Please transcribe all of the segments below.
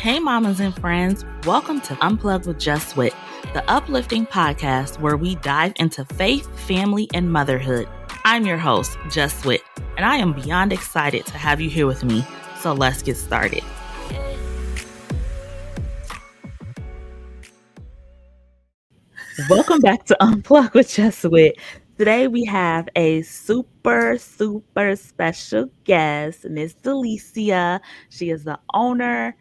Hey, mamas and friends. Welcome to Unplugged with Just Wit, the uplifting podcast where we dive into faith, family, and motherhood. I'm your host, Just Wit, and I am beyond excited to have you here with me. So let's get started. Welcome back to Unplugged with Just Wit. Today we have a super special guest, Miss Dellecia. She is the owner,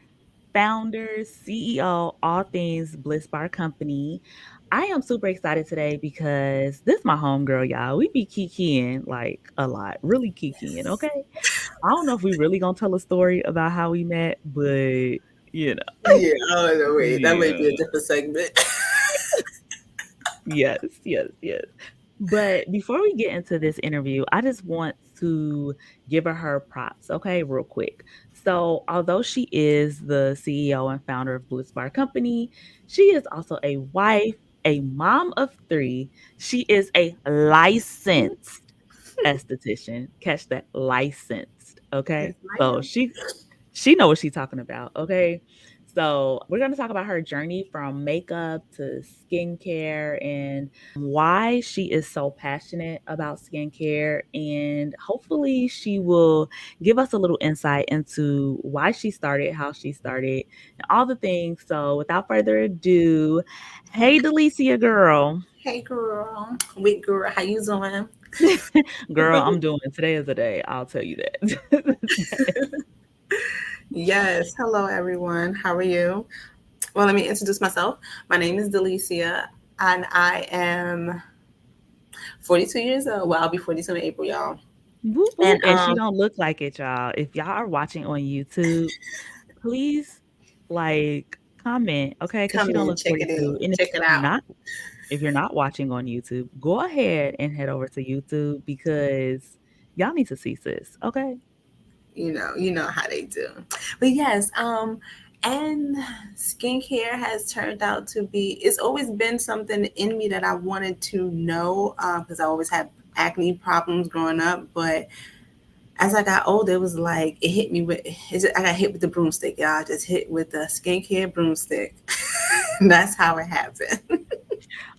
founder, CEO, all things Blissbar company. I am super excited today because this is my homegirl, y'all. We be kikiing like a lot, really kikiing, okay? I don't know if we really gonna tell a story about how we met, but you know. Yeah, oh no, wait, that might be a Yeah. different segment. Yes. But before we get into this interview, I just want to give her props, okay, real quick. So, although she is the CEO and founder of Blissbar Company, she is also a wife, a mom of three. She is a licensed esthetician. Catch that, licensed, Yes, okay? So ma'am. she know what she's talking about, okay? So we're going to talk about her journey from makeup to skincare and why she is so passionate about skincare. And hopefully she will give us a little insight into why she started, how she started, and all the things. So without further ado, hey, Dellecia girl. Hey, girl. Wait, girl, how you doing? Girl, I'm doing today is the day. I'll tell you that. Yes, hello, everyone. How are you? Well, let me introduce myself. My name is Dellecia, and I am 42 years old. Well, I'll be 42 in April, y'all. Whoop, whoop. And And she don't look like it, y'all. If y'all are watching on YouTube, please like comment, okay? Because she come don't in, look check it 42. in, And check it you're out. not if you're not watching on YouTube, go ahead and head over to YouTube because y'all need to see sis, okay? You know how they do. But yes, and skincare has turned out to be, it's always been something in me that I wanted to know, because I always had acne problems growing up. But as I got older, it was like it hit me with, I got hit with the broomstick, y'all. I just hit with the skincare broomstick. That's how it happened.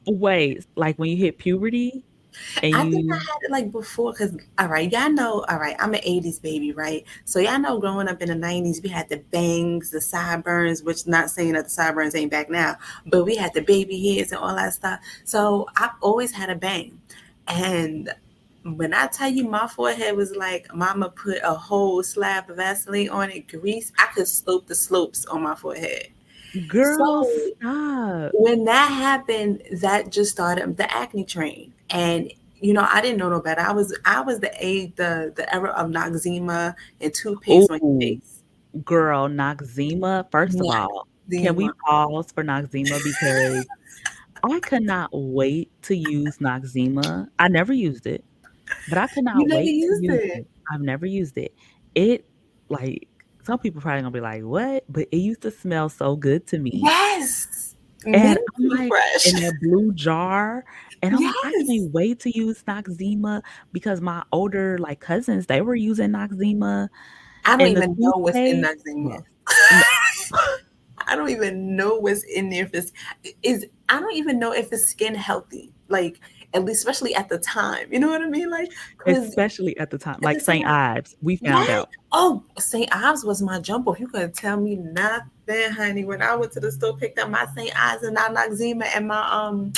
Wait, like when you hit puberty and I think I you had it like before, because, all right, y'all know, all right, I'm an 80s baby, right? So y'all know growing up in the 90s, we had the bangs, the sideburns, which not saying that the sideburns ain't back now, but we had the baby hairs and all that stuff. So I've always had a bang. And when I tell you my forehead was like, mama put a whole slab of Vaseline on it, grease, I could slope the slopes on my forehead. girl So stop. when that happened, that just started the acne train. And I didn't know no better. I was the era of Noxzema and toothpaste on your Oh, face. girl, Noxzema. First of all, can we Noxzema. pause for Noxzema because I could not wait to use Noxzema. I never used it, but I could You not never wait to used use it. it. I've never used it. It like some people probably gonna be like, "What?" But it used to smell so good to me. Yes. And I'm Mentally like fresh. in that blue jar, and I'm like, "I Yes. can't wait to use Noxzema," because my older, like, cousins, they were using Noxzema I don't and the even know what's in toothpaste. Noxzema. Yes. N I don't even know what's in there. If it's is I don't even know if it's skin healthy. Like, at least, especially at the time. You know what I mean? Like, because especially at the time, at like the St. time, Ives, we found right? out. Oh, St. Ives was my jump off. You couldn't tell me nothing, honey. When I went to the store, picked up my St. Ives and my Noxzema and my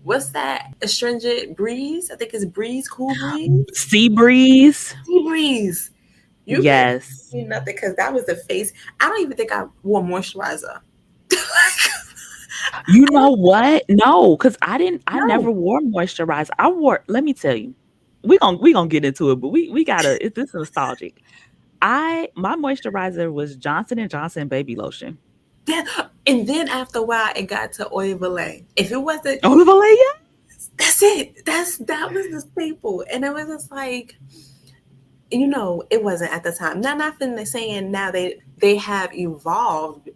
what's that? Astringent Breeze. I think it's Breeze, Cool Breeze, Sea breeze. Sea Breeze. You can't Yes. tell me nothing because that was the face. I don't even think I wore moisturizer. You I know don't what? No, because I never know. wore moisturizer. I wore, let me tell you, we gonna get into it, but we gotta, this is nostalgic. My moisturizer was Johnson and Johnson baby lotion. Then, and then after a while, it got to Oil Valet. If it wasn't, Olivia? that's it. That was the staple, and it was just like, it wasn't at the time. Not nothing saying now they have evolved.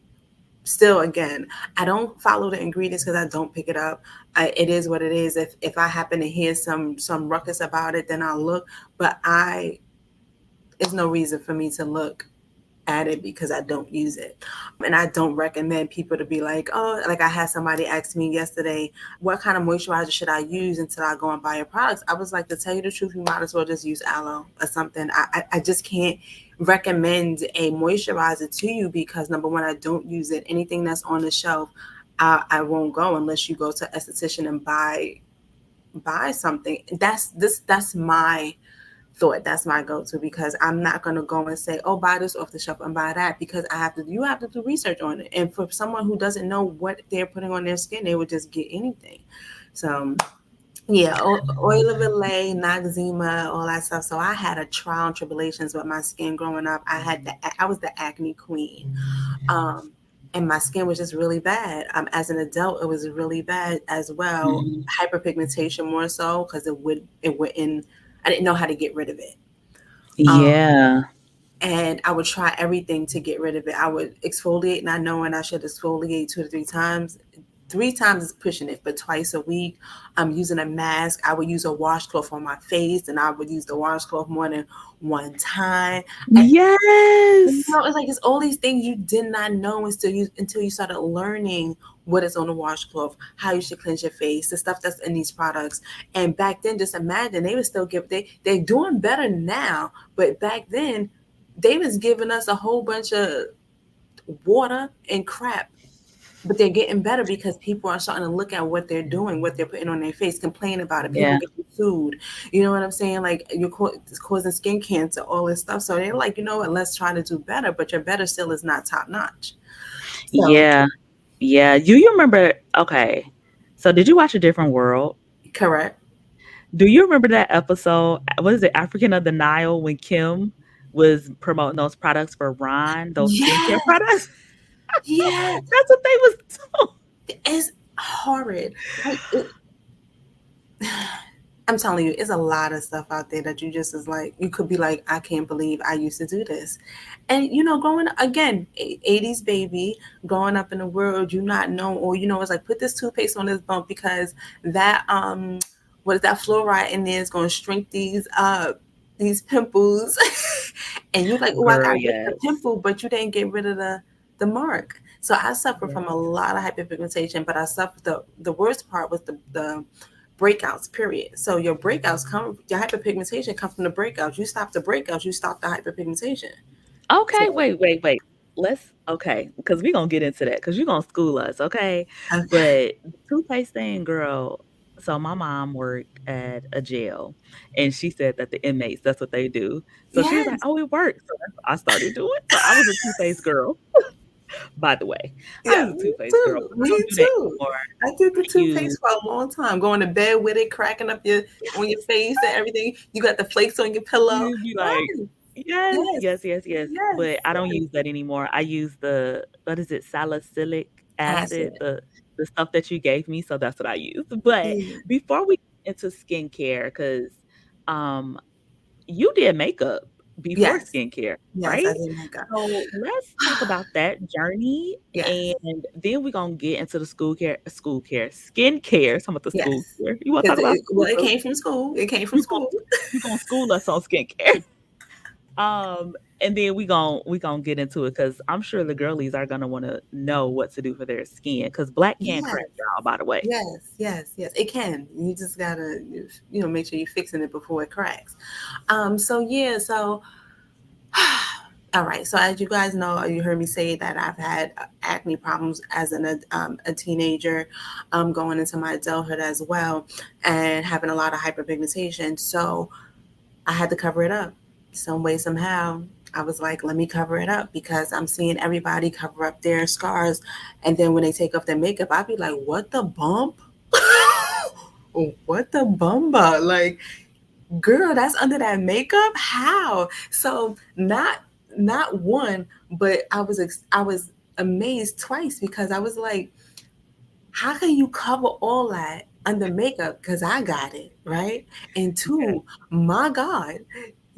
Still, again, I don't follow the ingredients because I don't pick it up. It is what it is. If I happen to hear some ruckus about it, then I'll look. But there's no reason for me to look added because I don't use it. And I don't recommend people to be like, oh, like I had somebody ask me yesterday, what kind of moisturizer should I use until I go and buy your products? I was like, to tell you the truth, you might as well just use aloe or something. I just can't recommend a moisturizer to you because number one, I don't use it. Anything that's on the shelf, I won't go unless you go to esthetician and buy something. That's my thought. That's my go-to because I'm not going to go and say, oh, buy this off the shelf and buy that because you have to do research on it. And for someone who doesn't know what they're putting on their skin, they would just get anything. So yeah, oil of Olay, Noxzema, all that stuff. So I had a trial and tribulations with my skin growing up. I was the acne queen. Um, and my skin was just really bad. As an adult, it was really bad as well. Mhm. Hyperpigmentation more so because it wouldn't. I didn't know how to get rid of it. Um, Yeah. and I would try everything to get rid of it. I would exfoliate, not knowing I should exfoliate 2 to 3 times. 3 times is pushing it, but twice a week. I'm using a mask. I would use a washcloth on my face, and I would use the washcloth more than one time. Yes. It's like it's all these things you did not know until you started learning what is on the washcloth, how you should cleanse your face, the stuff that's in these products. And back then, just imagine they would still they're doing better now, but back then they was giving us a whole bunch of water and crap. But they're getting better because people are starting to look at what they're doing, what they're putting on their face, complain about it. People Yeah. get sued. You know what I'm saying? Like it's causing skin cancer, all this stuff. So they're like, you know what? Let's try to do better. But your better still is not top notch. So Yeah. Yeah. Do you remember? Okay. So did you watch A Different World? correct. Do you remember that episode? What is it? African of the Nile when Kim was promoting those products for Ron, those skincare Yes, products? yes. That's what they was doing. It's horrid. Like I'm telling you, it's a lot of stuff out there that you just is like, you could be like, I can't believe I used to do this. And, growing up, again, 80s baby, growing up in the world, you not know, or, it's like, put this toothpaste on this bump because that, what is that fluoride in there is going to shrink these pimples. And you're like, oh, I Girl, got rid of the yes. pimple, but you didn't get rid of the mark. So I suffer Yes. from a lot of hyperpigmentation, but I suffer the worst part was the breakouts, period. So your hyperpigmentation comes from the breakouts. You stop the breakouts, you stop the hyperpigmentation. Okay, So wait, wait, wait. Let's okay, because we're gonna get into that because you're gonna school us, okay? okay. But the toothpaste thing, girl. So my mom worked at a jail and she said that the inmates, that's what they do. So she was like, Yes. oh, it works. So that's what I started doing. So I was a toothpaste girl, by the way. I Yeah, was a me toothpaste girl, too. but I Me don't do that too. anymore. I did the I use toothpaste for a long time. Going to bed with it, cracking up your on your face and everything. You got the flakes on your pillow. you'd be like, Yes, "Yes, yes, yes, yes, yes," yes, but I don't yes. use that anymore. I use the what is it? Salicylic acid, Acid. the stuff that you gave me, so that's what I use. But Yeah. before we get into skincare, 'cause, um, you did makeup before Yes. skincare, Yes, I right? did makeup. So let's talk about that journey, Yes. and then we're gonna get into the skincare, some of the school Yes. care. You wanna Because talk about school well, it too? came from school. It came from You gon' school. you gonna school us on skincare. And then we gonna get into it because I'm sure the girlies are gonna wanna know what to do for their skin because black can Yes. crack, y'all, by the way. Yes, yes, yes. It can. You just gotta, make sure you're fixing it before it cracks. So yeah, so all right. So as you guys know, you heard me say that I've had acne problems as a teenager, going into my adulthood as well, and having a lot of hyperpigmentation. So I had to cover it up some way, somehow. I was like, let me cover it up because I'm seeing everybody cover up their scars. And then when they take off their makeup, I'd be like, what the bump? What the bumba? Like, girl, that's under that makeup? How? So not one, but I was amazed twice because I was like, how can you cover all that under makeup? Because I got it, right? And Okay. two, my God,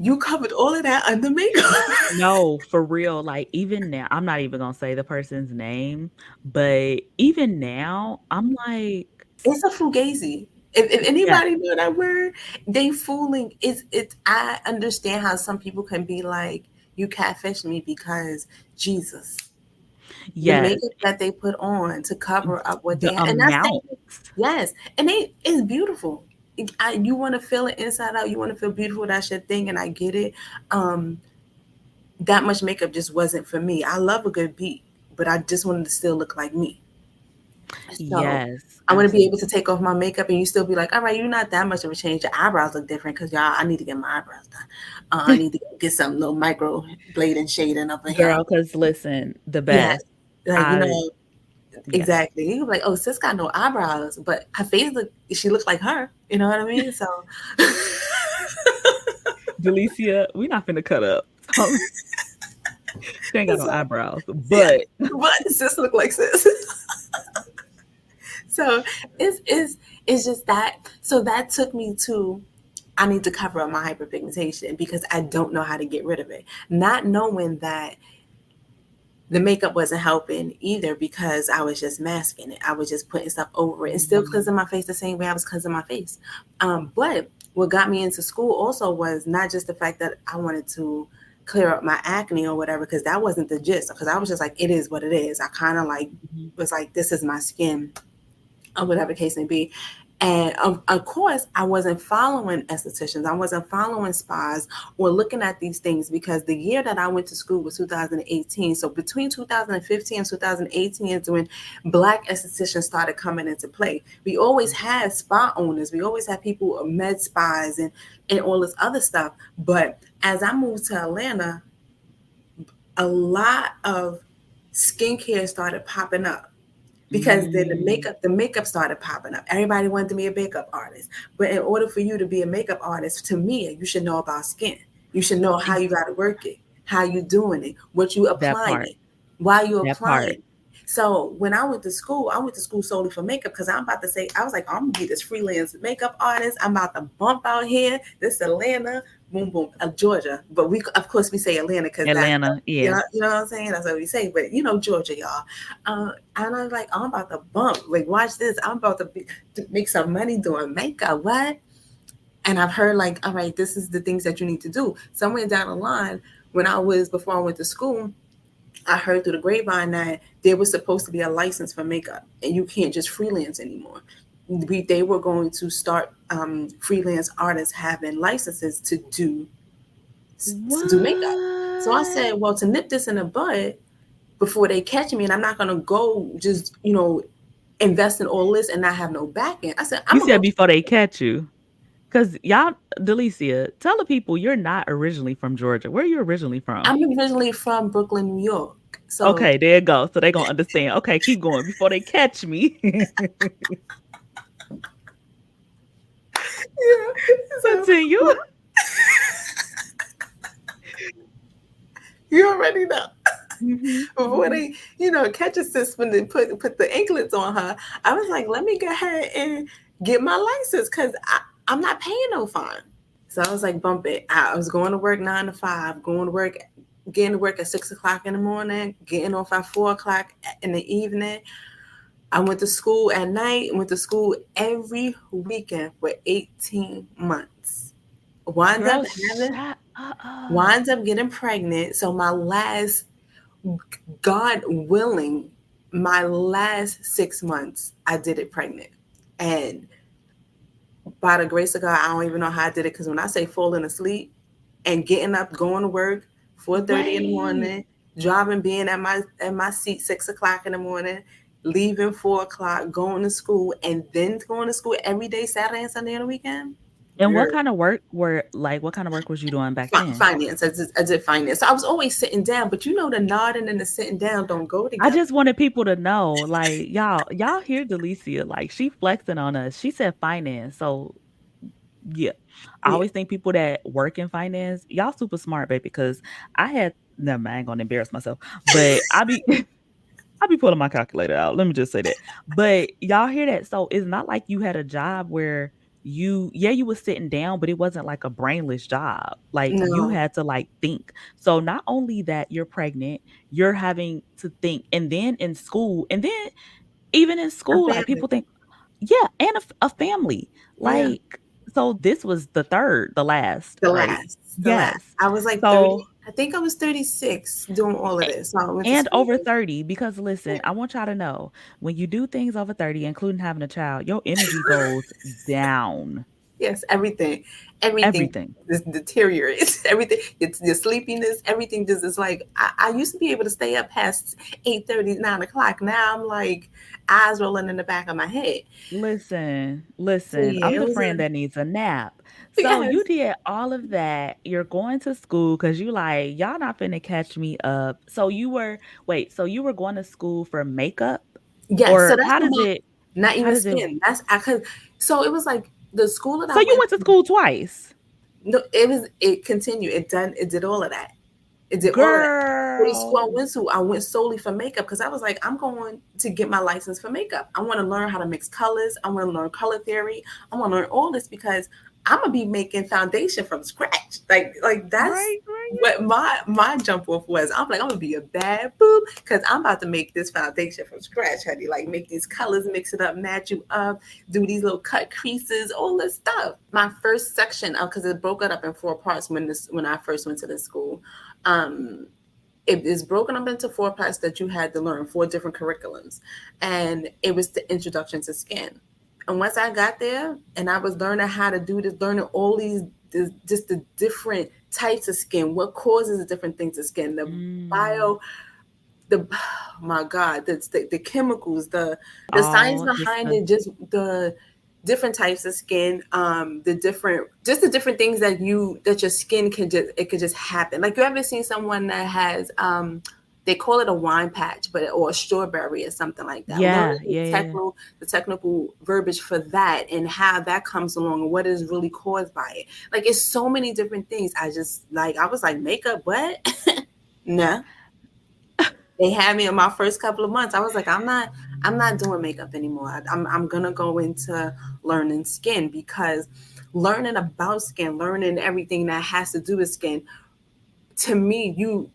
you covered all of that under makeup. No, for real, like, even now I'm not even gonna say the person's name, but even now, I'm like It's a fugazi. If yeah, anybody know that word, they fooling. It's I understand how some people can be like, you catfished me because Jesus, the Yes, makeup that they put on to cover up what the they had, and that's amount. yes, and it's beautiful. You want to feel it inside out. You want to feel beautiful. That's your thing, and I get it. Um, that much makeup just wasn't for me. I love a good beat, but I just wanted to still look like me. So Yes, I want to be able to absolutely. take off my makeup and you still be like, all right, you're not that much of a change. Your eyebrows look different because y'all, I need to get my eyebrows done. I need to get some little micro blade and shading up in here. Girl, cause listen, the Yes. best. Like, I yes. exactly. You be like, oh, sis got no eyebrows, but her face look, she looks like her. You know what I mean? So, Delicia, we not finna cut up. So she ain't got no so eyebrows. yeah, But but sis look like sis. So it's just that. So that took me to I need to cover up my hyperpigmentation because I don't know how to get rid of it. Not knowing that the makeup wasn't helping either because I was just masking it. I was just putting stuff over it and still Mhm. cleansing my face the same way I was cleansing my face. But what got me into school also was not just the fact that I wanted to clear up my acne or whatever, because that wasn't the gist. Because I was just like, it is what it is. I kind of like Mhm. was like, this is my skin or whatever the case may be. And of course, I wasn't following estheticians. I wasn't following spas or looking at these things because the year that I went to school was 2018. So between 2015 and 2018 is when Black estheticians started coming into play. We always had spa owners. We always had people med spas and all this other stuff. But as I moved to Atlanta, a lot of skincare started popping up because then Mm. the makeup started popping up. Everybody wanted to be a makeup artist, but in order for you to be a makeup artist, to me, you should know about skin. You should know how you Ex got to work it, how you doing it, what you that applying part, it, why you that part. applying. So when I went to school solely for makeup because I'm about to say I was like I'm gonna be this freelance makeup artist. I'm about to bump out here. This Atlanta, boom boom, Georgia. But we of course we say Atlanta because that's Atlanta, yeah. you know what I'm saying. That's what we say. But you know Georgia, y'all. And I was like, I'm about to bump. Like, watch this. I'm about to make some money doing makeup. What? And I've heard like, all right, this is the things that you need to do. Somewhere down the line, before I went to school, I heard through the grapevine that there was supposed to be a license for makeup, and you can't just freelance anymore. They were going to start freelance artists having licenses to do makeup. So I said, What? well, to nip this in the bud before they catch me, and I'm not gonna go just invest in all this and not have no back end. I said, I'm You gonna said go to before they catch you, cause y'all Delicia, tell the people you're not originally from Georgia. Where are you originally from? I'm originally from Brooklyn, New York. So Okay, there you go. So they gonna understand. Okay, keep going before they catch me. yeah. So Continue. you already know. Mhm, Before mhm. they, catch a sis when they put the anklets on her, I was like, let me go ahead and get my license because I'm not paying no fine. So I was like, bump it. I was going to work 9 to 5, going to work, getting to work at 6 o'clock in the morning, getting off at 4 o'clock in the evening. I went to school at night, went to school every weekend for 18 months. Winds up Girl, having, shut up. winds up getting pregnant. So my last, God willing, my last 6 months, I did it pregnant. And by the grace of God, I don't even know how I did it because when I say falling asleep and getting up, going to work 4:30 in the Wait. morning, driving, being at my seat 6 o'clock in the morning, leaving 4 o'clock, going to school, and then going to school every day, Saturday and Sunday on the weekend. And Girl, what kind of work was you doing back then? finance. I did finance. So I was always sitting down, but the nodding and the sitting down don't go I together. just wanted people to know, like, y'all hear Delicia, like, she flexing on us. She said finance, so yeah. I Yeah. always think people that work in finance, y'all super smart, baby, because I had never mind, I ain't gonna embarrass myself, but I be pulling my calculator out. Let me just say that. But y'all hear that? So it's not like you had a job where you was sitting down, but it wasn't like a brainless job. Like you No, had to like think. So not only that you're pregnant, you're having to think. And then in school, and then even in a school, like family. people think, yeah, and a family. Yeah. Like, so this was the last, right? The last. Yes. I was like So 30. I think I was 36 doing all of A- this. So I went to And school. over 30, because listen, I want y'all to know when you do things over 30, including having a child, your energy goes down. Yes, everything, everything Everything. just deteriorates. Everything, it's your sleepiness, everything just is like. I used to be able to stay up past 8:30, 9 o'clock. Now I'm like eyes rolling in the back of my head. Listen, So listen, yeah, I'm it the was a friend that needs a nap. So you yes, did all of that. You're going to school because you like, y'all not finna catch me up. So you were, wait, so you were going to school for makeup? yes. So Or that's what my not how even does it, skin. That's I could. So it was like the school that I so you went went to to. school twice? No, it continued. It did all of that. It did all of that. So the school Girl. I went solely for makeup because I was like, I'm going to get my license for makeup. I want to learn how to mix colors. I want to learn color theory. I want to learn all this because I'm gonna be making foundation from scratch. Like that's Right, right. what my jump off was. I'm like, I'm gonna be a bad boo because I'm about to make this foundation from scratch, honey. Like make these colors, mix it up, match you up, do these little cut creases, all this stuff. My first section, because it broke it up in four parts when I first went to this school. Um, it is broken up into four parts that you had to learn, four different curriculums, and it was the introduction to skin. And once I got there and I was learning how to do this, learning all just the different types of skin, what causes the different things of skin, the Mm, bio, the oh my God, the chemicals, the science all just behind it, just the different types of skin, the different things that your skin can just it could just happen. Like you ever seen someone that has they call it a wine patch, but or a strawberry or something like that. Learning yeah, yeah, yeah. the technical verbiage for that and how that comes along and what is really caused by it. Like it's so many different things. I was like makeup, what? No, they had me in my first couple of months. I was like, I'm not doing makeup anymore. I'm gonna go into learning skin because learning about skin, learning everything that has to do with skin, to me, you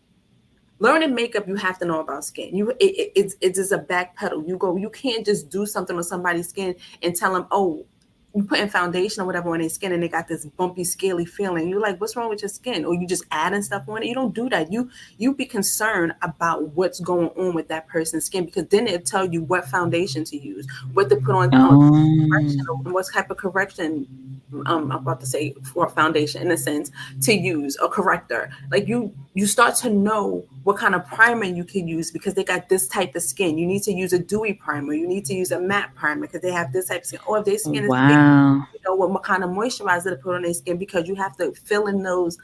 learning makeup, you have to know about skin. It's just a back pedal. You can't just do something on somebody's skin and tell them, oh, you putting foundation or whatever on their skin and they got this bumpy, scaly feeling. You're like, what's wrong with your skin? Or you just adding stuff on it. You don't do that. You be concerned about what's going on with that person's skin because then it'll tell you what foundation to use, what to put on correction, Um, or what type of correction I'm about to say for foundation in a sense to use a corrector. Like you start to know what kind of primer you can use because they got this type of skin. You need to use a dewy primer. You need to use a matte primer because they have this type of skin. Or if their skin is big, wow. you know what kind of moisturizer to put on their skin because you have to fill in those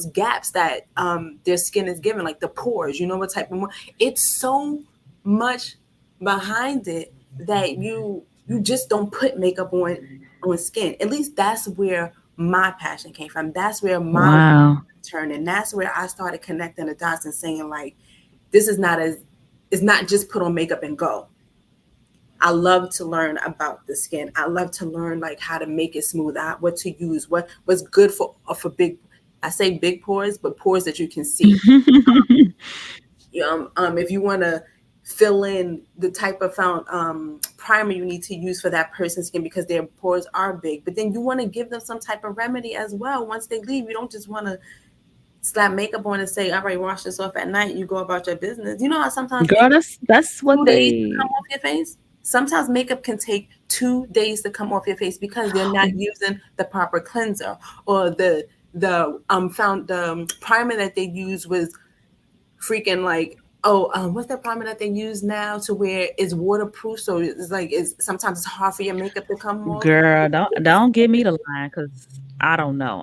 gaps that their skin is given, like the pores. You know what type of it's so much behind it that you just don't put makeup on skin. At least that's where my passion came from. That's where my Wow. turned, and that's where I started connecting the dots and saying like, this is not as it's not just put on makeup and go. I love to learn about the skin. I love to learn like how to make it smooth out, what to use, what's good for big. I say big pores, but pores that you can see. If you want to fill in the type of primer you need to use for that person's skin because their pores are big, but then you want to give them some type of remedy as well once they leave. You don't just want to slap makeup on and say, all right, wash this off at night. You go about your business. You know how sometimes Girl, makeup that's takes what 2 days to come they off your face? Sometimes makeup can take 2 days to come off your face because they're not using the proper cleanser or the found the primer that they use was freaking like what's that primer that they use now to where it's waterproof so it's like it's sometimes it's hard for your makeup to come off. girl, don't give me the line because I don't know.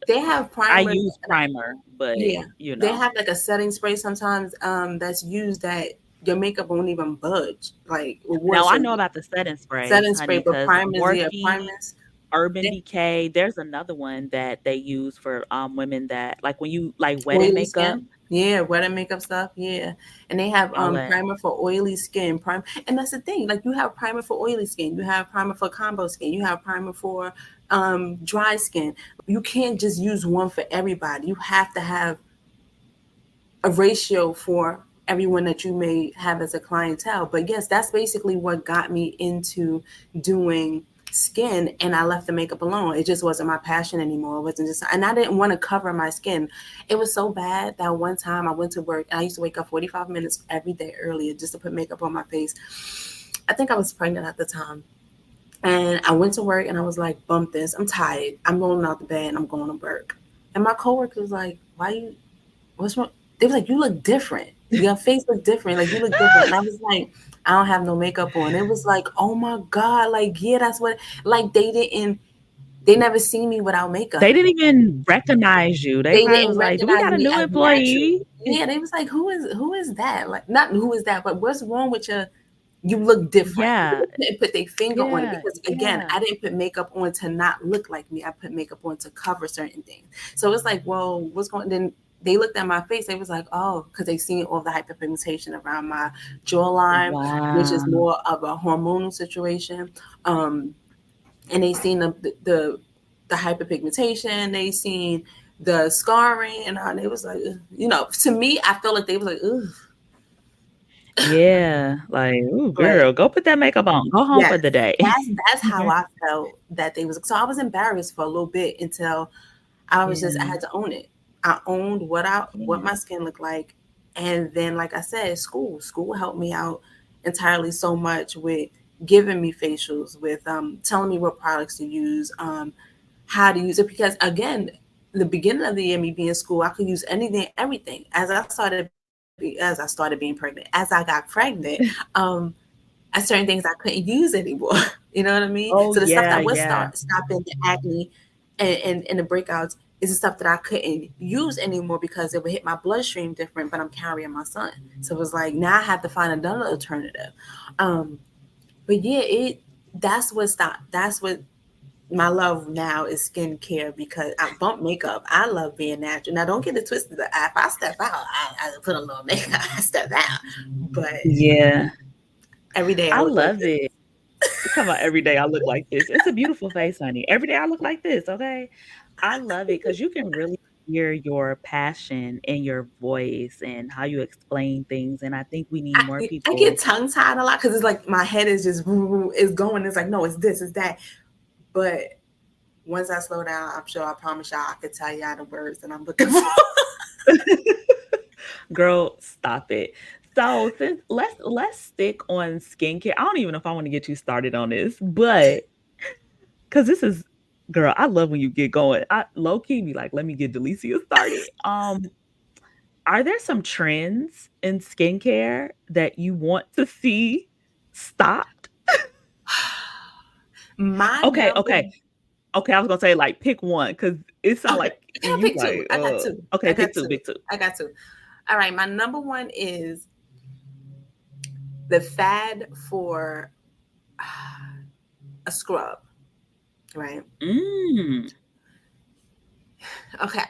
They have I primers. use primer, but Yeah, you they know. have like a setting spray sometimes that's used that your makeup won't even budge like with water. Now I So know about the setting spray, setting spray, honey, but because primers, yeah, Morphe, primers. Urban They, Decay, there's another one that they use for women that like when you like wedding oily makeup, skin, yeah, wetter makeup stuff, yeah. And they have all that. primer for oily skin, prime. And that's the thing, like you have primer for oily skin, you have primer for combo skin, you have primer for dry skin. You can't just use one for everybody. You have to have a ratio for everyone that you may have as a clientele. But yes, that's basically what got me into doing. skin, and I left the makeup alone. It just wasn't my passion anymore. It wasn't just, and I didn't want to cover my skin. It was so bad that one time I went to work and I used to wake up 45 minutes every day earlier just to put makeup on my face. I think I was pregnant at the time. And I went to work and I was like, bump this. I'm tired. I'm going out the bed and I'm going to work. And my coworker was like, why you, what's wrong? They was like, you look different. Your face look different. Like, you look different. And I was like, I don't have no makeup on. It was like, oh my God. Like, yeah, that's what, like, they never seen me without makeup. They didn't even recognize you. They They probably didn't was like, "Do we recognize got a me new as natural. employee?" Yeah, they was like, who is that? Like, not who is that, but what's wrong with your, you look different. Yeah. They couldn't put their finger on it Yeah. because again, Yeah. I didn't put makeup on to not look like me. I put makeup on to cover certain things. So it's like, well, what's going, then they looked at my face, they was like, oh, because they seen all the hyperpigmentation around my jawline, which is Wow. more of a hormonal situation. Um, and they seen the hyperpigmentation, they seen the scarring, and they was like, ugh. To me, I felt like they was like, ugh. Yeah. Like, "Ooh, But girl, go put that makeup on. Go home yes, for the day." that's how I felt that they was. So I was embarrassed for a little bit until I Yeah. had to own it. I owned what Yeah. my skin looked like, and then like I said, school helped me out entirely so much with giving me facials, with telling me what products to use, how to use it, because again, the beginning of the year, me being in school, I could use anything, everything. As I started being pregnant, as I got pregnant, um, certain things I couldn't use anymore. You know what I mean? So Oh, the stuff that yeah, was yeah. stopping the acne and the breakouts is the stuff that I couldn't use anymore because it would hit my bloodstream different, but I'm carrying my son. So it was like now I have to find another alternative. Um, but yeah, that's what stopped. That's what my love now is skincare, because I bump makeup. I love being natural. Now don't get it twisted. If I step out, I put a little makeup. I step out, but Yeah. every day I I look like love this. it. You talking about every day I look like this. It's a beautiful face, honey. Every day I look like this, okay? I love it because you can really hear your passion in your voice and how you explain things, and I think we need more I get people. tongue tied a lot because it's like my head is just is going. It's like no, it's this, it's that. But once I slow down, I'm sure I promise y'all I could tell y'all the words that I'm looking for. Girl, stop it. So, since let's stick on skincare. I don't even know if I wanna get you started on this, but because this is girl, I love when you get going. I low key be like, "Let me get Dellecia started." Are there some trends in skincare that you want to see stopped? My Okay, number, okay, okay, I was gonna say, like, pick one because it sound okay, like can I you pick two? like, I got two. I okay, got pick 2, two. pick 2. I got two. All right, my number one is the fad for a scrub. Right. Mm. Okay.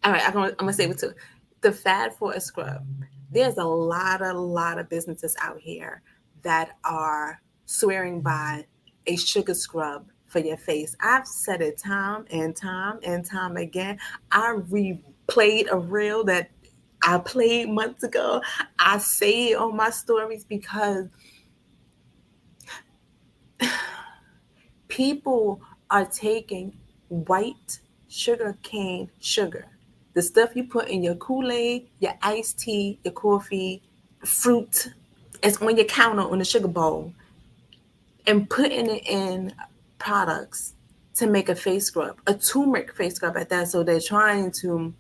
All right. I'm gonna say it too. The fad for a scrub. There's a lot of businesses out here that are swearing by a sugar scrub for your face. I've said it time and time and time again. I replayed a reel that I played months ago. I say it on my stories because people are taking white sugar cane sugar, the stuff you put in your Kool-Aid, your iced tea, your coffee, fruit, it's on your counter on the sugar bowl, and putting it in products to make a face scrub, a turmeric face scrub at that. So they're trying to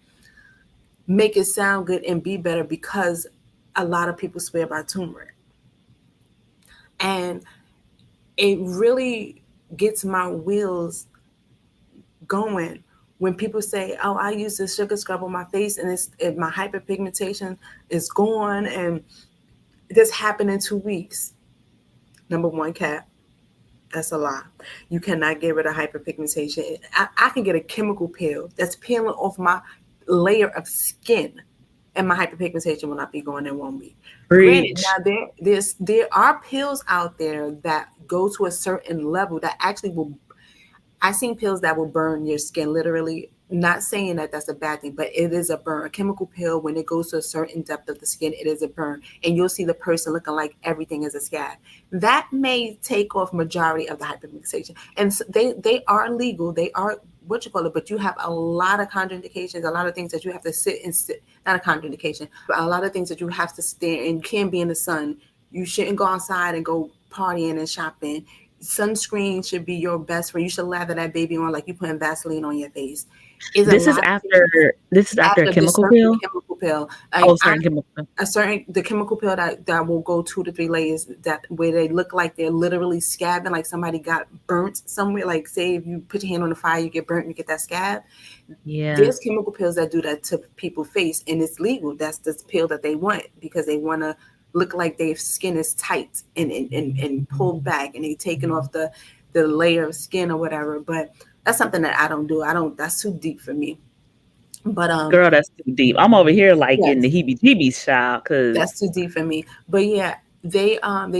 make it sound good and be better because a lot of people swear by turmeric. And it really gets my wheels going when people say, "Oh, I use this sugar scrub on my face, and my hyperpigmentation is gone, and this happened in 2 weeks." Number one, Cat, that's a lie. You cannot get rid of hyperpigmentation. I can get a chemical peel that's peeling off my layer of skin, and my hyperpigmentation will not be gone in 1 week. Granted, Preach. now there are pills out there that go to a certain level that actually will. I've seen pills that will burn your skin literally. Not saying that that's a bad thing, but it is a burn. A chemical peel, when it goes to a certain depth of the skin, it is a burn, and you'll see the person looking like everything is a scab. That may take off majority of the hyperpigmentation, and they are legal. They are what you call it, but you have a lot of contraindications, a lot of things that you have to sit and sit. Not a contraindication, but a lot of things that you have to stare and you can't be in the sun. You shouldn't go outside and go partying and shopping. Sunscreen should be your best friend. You should lather that baby on like you putting Vaseline on your face. Is a This is lot of things after a after this chemical certain peel? chemical pill. Oh, I certain chemical peel. a certain the chemical pill that will go 2 to 3 layers, that where they look like they're literally scabbing, like somebody got burnt somewhere. Like say if you put your hand on the fire, you get burnt, you get that scab. Yeah. There's chemical pills that do that to people's face, and it's legal. That's the pill that they want because they want to look like their skin is tight and pulled back, and they taking off the layer of skin or whatever. But that's something that I don't do. I don't. That's too deep for me. But Girl, that's too deep. I'm over here like in the yes, heebie-jeebies, child, that's 'cause too deep for me. But yeah, they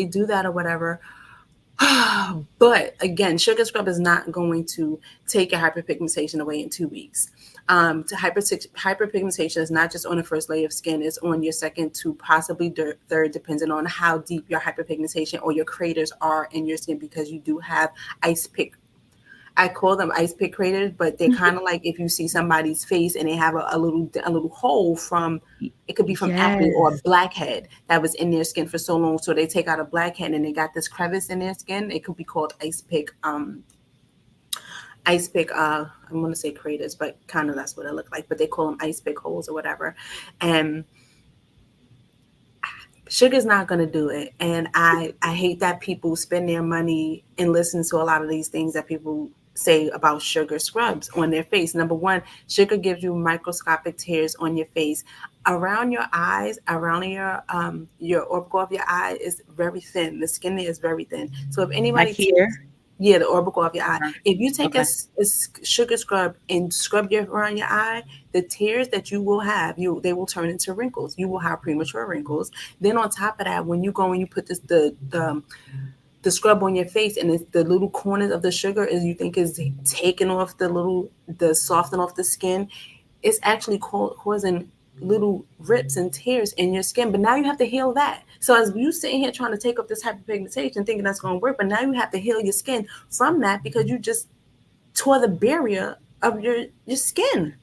do that or whatever. But again, sugar scrub is not going to take your hyperpigmentation away in 2 weeks. Hyperpigmentation is not just on the first layer of skin; it's on your second to possibly third, depending on how deep your hyperpigmentation or your craters are in your skin, because you do have ice pick. I call them ice pick craters, but they're kind of like if you see somebody's face and they have a little hole from, y it could be from acne or a yes. blackhead that was in their skin for so long. So they take out a blackhead and they got this crevice in their skin. It could be called ice pick. I'm gonna say craters, but kind of that's what it look like. But they call them ice pick holes or whatever. And sugar's not going to do it, and I hate that people spend their money and listen to a lot of these things that people say about sugar scrubs on their face. Number one, sugar gives you microscopic tears on your face, around your eyes, around your orbital of your eye is very thin. The skin there is very thin, so if Like anybody takes, here? yeah, the orbital of your eye. Uh-huh. If you take a, Okay. sugar scrub and scrub your around your eye, the tears that you will have, they will turn into wrinkles. You will have premature wrinkles. Then on top of that, when you go and you put this the scrub on your face, and it's the little corners of the sugar is you think is taking off the soften off the skin, it's actually causing little rips and tears in your skin. But now you have to heal that. So as you sitting here trying to take up this hyperpigmentation, thinking that's going to work, but now you have to heal your skin from that because you just tore the barrier of your skin.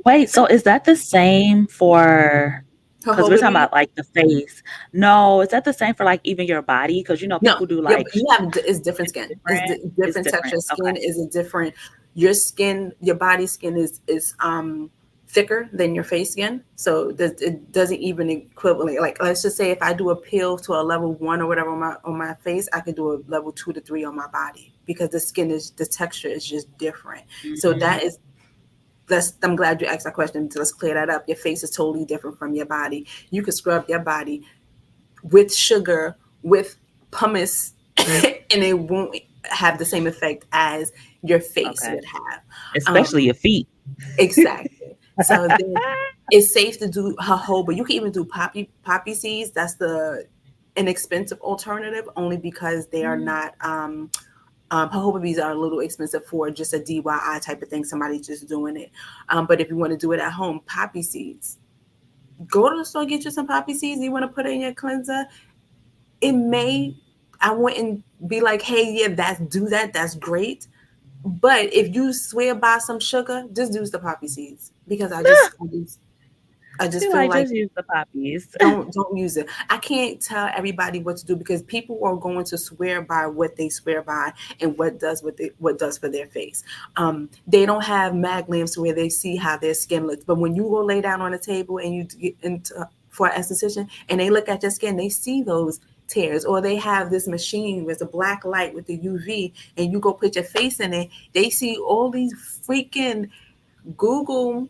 Wait, so is that the same for? Because 'cause we're talking Jojoba. about, like, the face. No, is that the same for, like, even your body? Because No, people do, yep, like, you have it's different it's skin. It's different? It's different different. texture. Okay. Skin is a different. Your skin, your body skin is thicker than your face skin, so that it doesn't even equivalent. Like let's just say if I do a peel to a level 1 or whatever on my face, I could do a level 2 to 3 on my body because the texture is just different. So Mhm. that is Let's, I'm glad you asked that question. So let's clear that up. Your face is totally different from your body. You could scrub your body with sugar, with pumice, and it won't have the same effect as your face Okay. would have. Especially Um, your feet. exactly. So then it's safe to do jojoba. You can even do poppy seeds. That's the inexpensive alternative, only because they are Mm, not. Jojoba beads are a little expensive for just a DIY type of thing. Somebody just doing it. But if you want to do it at home, poppy seeds. Go to the store, get you some poppy seeds. You want to put it in your cleanser. It may, I wouldn't be like, hey, yeah, do that. That's great. But if you swear by some sugar, just use the poppy seeds because I just be feel like, like "Just use the poppies." don't use it. I can't tell everybody what to do because people are going to swear by what they swear by and what does for their face. They don't have mag lamps where they see how their skin looks. But when you go lay down on a table and you get into for an esthetician and they look at your skin, they see those tears, or they have this machine with a black light with the UV, and you go put your face in it. They see all these freaking Google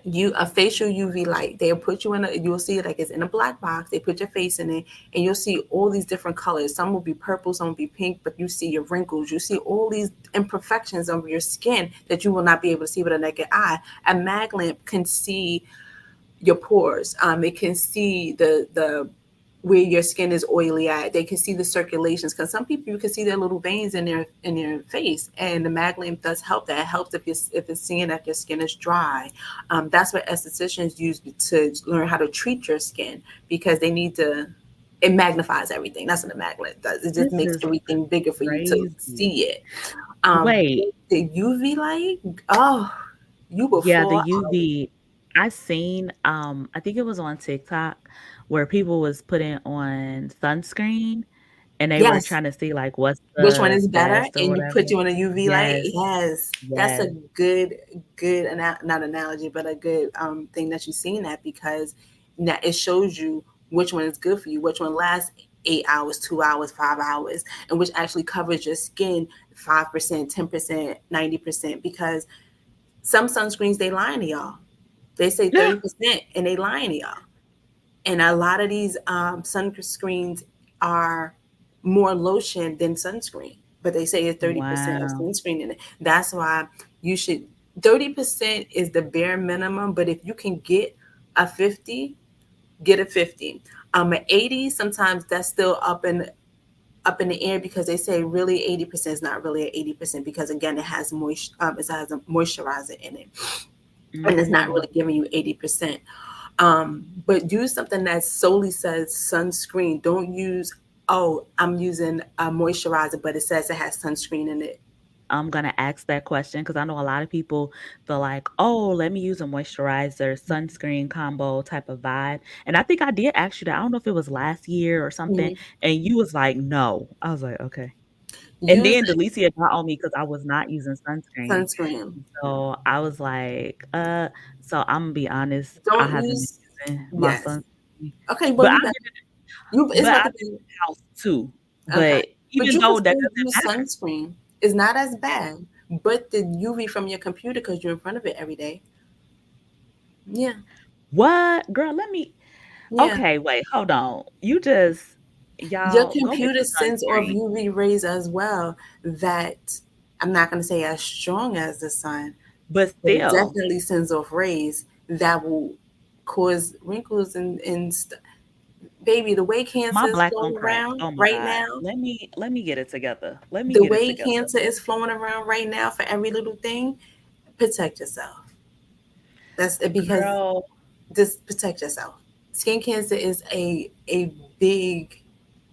you a facial UV light. They'll put you in you'll see it like it's in a black box. They put your face in it and you'll see all these different colors. Some will be purple, some will be pink, but you see your wrinkles. You see all these imperfections of your skin that you will not be able to see with a naked eye. A mag lamp can see your pores. It can see the where your skin is oily at. They can see the circulations because some people you can see their little veins in their face, and the mag lamp does help. That it helps if it's seeing that your skin is dry. That's what estheticians use to learn how to treat your skin because they need to. It magnifies everything. That's what the mag lamp does. It just This makes is everything bigger for you to crazy. see it. Um, Wait, the UV light, oh, you will yeah, the fall out. UV. I seen I think it was on TikTok where people was putting on sunscreen and they were Yes, trying to see like what's which one the is better, best or and you whatever. put you on a UV light. Yes, Yes, that's a yes. good not analogy, but a good thing that you've seen that because now it shows you which one is good for you, which one lasts 8 hours, 2 hours, 5 hours, and which actually covers your skin 5%, 10%, 90%. Because some sunscreens they lying to y'all. They say 30% and they lying to y'all. And a lot of these sunscreens are more lotion than sunscreen, but they say it's 30% of Wow. sunscreen in it. That's why you should 30% is the bare minimum, but if you can get a 50, get a 50. An 80, sometimes that's still up in the air because they say really 80% is not really an 80% because again it has a moisturizer in it and it's not Mm. really giving you 80%. But use something that solely says sunscreen. Don't use, oh, I'm using a moisturizer, but it says it has sunscreen in it. I'm gonna ask that question because I know a lot of people feel like, oh, let me use a moisturizer, sunscreen combo type of vibe. And I think I did ask you that. I don't know if it was last year or something. Mhm. And you was like, no. I was like, okay. And Use then Delicia got on me because I was not using sunscreen. sunscreen. So I was like, so I'm gonna be honest, I Don't haven't been use, using my yes. sunscreen. Okay, well, But you I've better, been it's but about I've to been in be, the house too. okay. But But even you can though that still doesn't use matter. sunscreen. It's not as bad. But the UV from your computer, because you're in front of it every day. Yeah. What? Girl, let me Yeah. okay, wait, hold on. You just Your y'all go get computer your sends off sunscreen. UV rays as well that I'm not going to say as strong as the sun, But but it still, definitely sends off rays that will cause wrinkles and baby, the way my cancer is black on flowing crack. around Oh my right God. now, Let me get it together. Let me the get it way together. cancer is flowing around right now for every little thing, protect yourself. That's because Girl, just protect yourself. Skin cancer is a big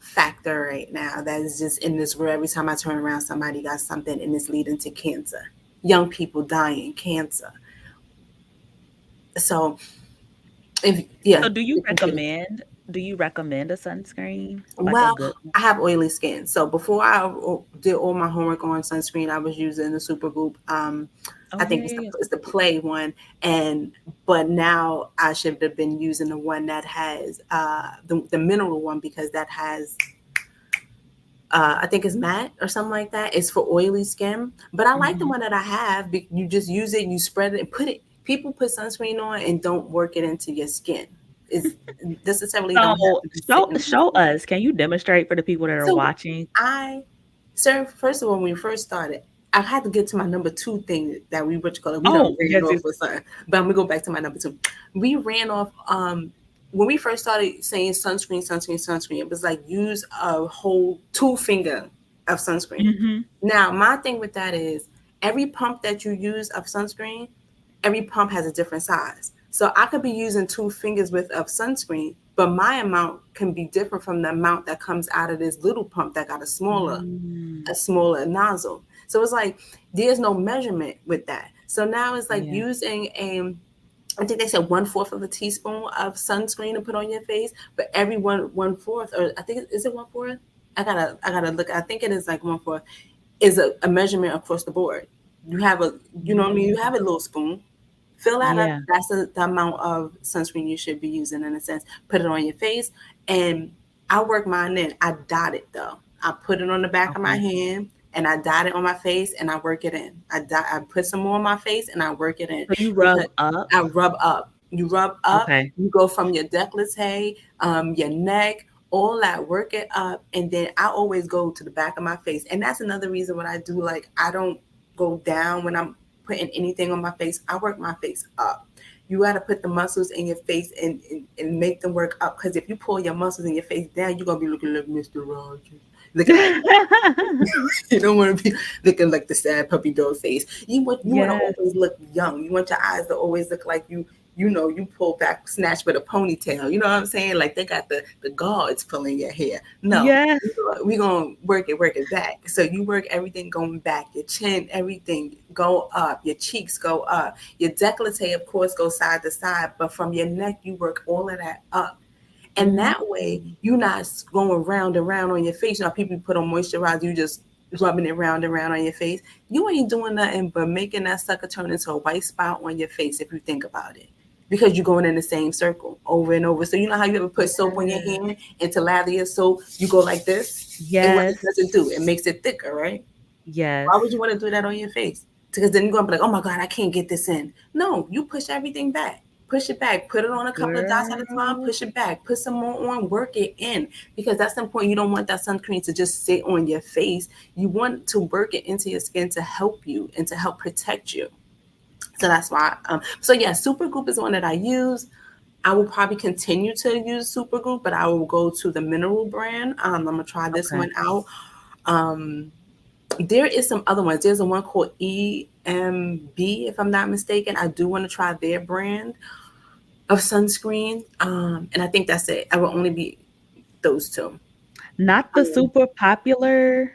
factor right now that is just in this world. Every time I turn around, somebody got something and it's leading to cancer. Young people dying cancer. So if yeah, so the computer. do you recommend a sunscreen? Like a Well, good one? I have oily skin, so before I did all my homework on sunscreen, I was using the Supergoop. Oh I yeah, think yeah, yeah. it's the Play one, and but now I should have been using the one that has the mineral one because that has I think it's matte or something like that. It's for oily skin, but I like the Mhm. one that I have. You just use it, you spread it, and put it. People put sunscreen on and don't work it into your skin. It's necessarily don't have So to be show sitting on your show skin. us. Can you demonstrate for the people that are So watching? I, sir, first of all, when we first started, I had to get to my number two thing that we what you call it. We Oh, done ran yes, off yes. with something, but I'm gonna go back to my number two. We ran off when we first started saying sunscreen, sunscreen, sunscreen. It was like use a whole two finger of sunscreen. Mhm. Now my thing with that is every pump that you use of sunscreen, every pump has a different size. So I could be using two fingers worth of sunscreen, but my amount can be different from the amount that comes out of this little pump that got Mm, a smaller nozzle. So it's like there's no measurement with that. So now it's like yeah. using a I think they said 1/4 of a teaspoon of sunscreen to put on your face, but every one fourth, or I think is it 1/4? I gotta look. I think it is like 1/4 is a measurement across the board. You have a you know what I mean. You Mm, have a little spoon. Fill that up. yeah. That's the amount of sunscreen you should be using in a sense. Put it on your face, and I work mine in. I dot it though. I put it on the back of my Okay. hand, and I dot it on my face, and I work it in. I put some more on my face, and I work it in So you rub because up? I rub up. You rub up. Okay. You go from your décolleté, your neck, all that. Work it up, and then I always go to the back of my face, and that's another reason what I do. Like I don't go down when I'm putting anything on my face. I work my face up You got to put the muscles in your face and make them work up. Because if you pull your muscles in your face down, you're gonna be looking like Mr. Rogers, looking like you don't want to be looking like the sad puppy dog face. You want to always Yes. look young. You want your eyes to always look like you pull back snatch with a ponytail. You know what I'm saying? Like they got the guards pulling your hair. No, Yes. we gonna work it back. So you work everything going back, your chin, everything go up, your cheeks go up, your décolleté of course goes side to side, but from your neck you work all of that up. And Mhm. that way, you're not going round and round on your face. You know, people put on moisturizer, you just rubbing it round and round on your face. You ain't doing nothing but making that sucker turn into a white spot on your face if you think about it. Because you're going in the same circle over and over. So you know how you ever put soap on your Yes. hand and to lather your soap, you go like this? And what it Yes. doesn't do, it makes it thicker, right? Why would Yes. you want to do that on your face? Because then you're gonna be like, oh my God, I can't get this in. No, you push everything back. Push it back. Put it on a couple of dots at a time. Girl. Push it back. Put some more on. Work it in. Because that's the point. You don't want that sunscreen to just sit on your face. You want to work it into your skin to help you and to help protect you. So that's why. So yeah, Supergoop is one that I use. I will probably continue to use Supergoop, but I will go to the Mineral brand. I'm gonna try this Okay. one out. Um, there is some other ones. There's a one called EMB, if I'm not mistaken. I do want to try their brand of sunscreen. And I think that's it. I will only be those two. Not the Um, super popular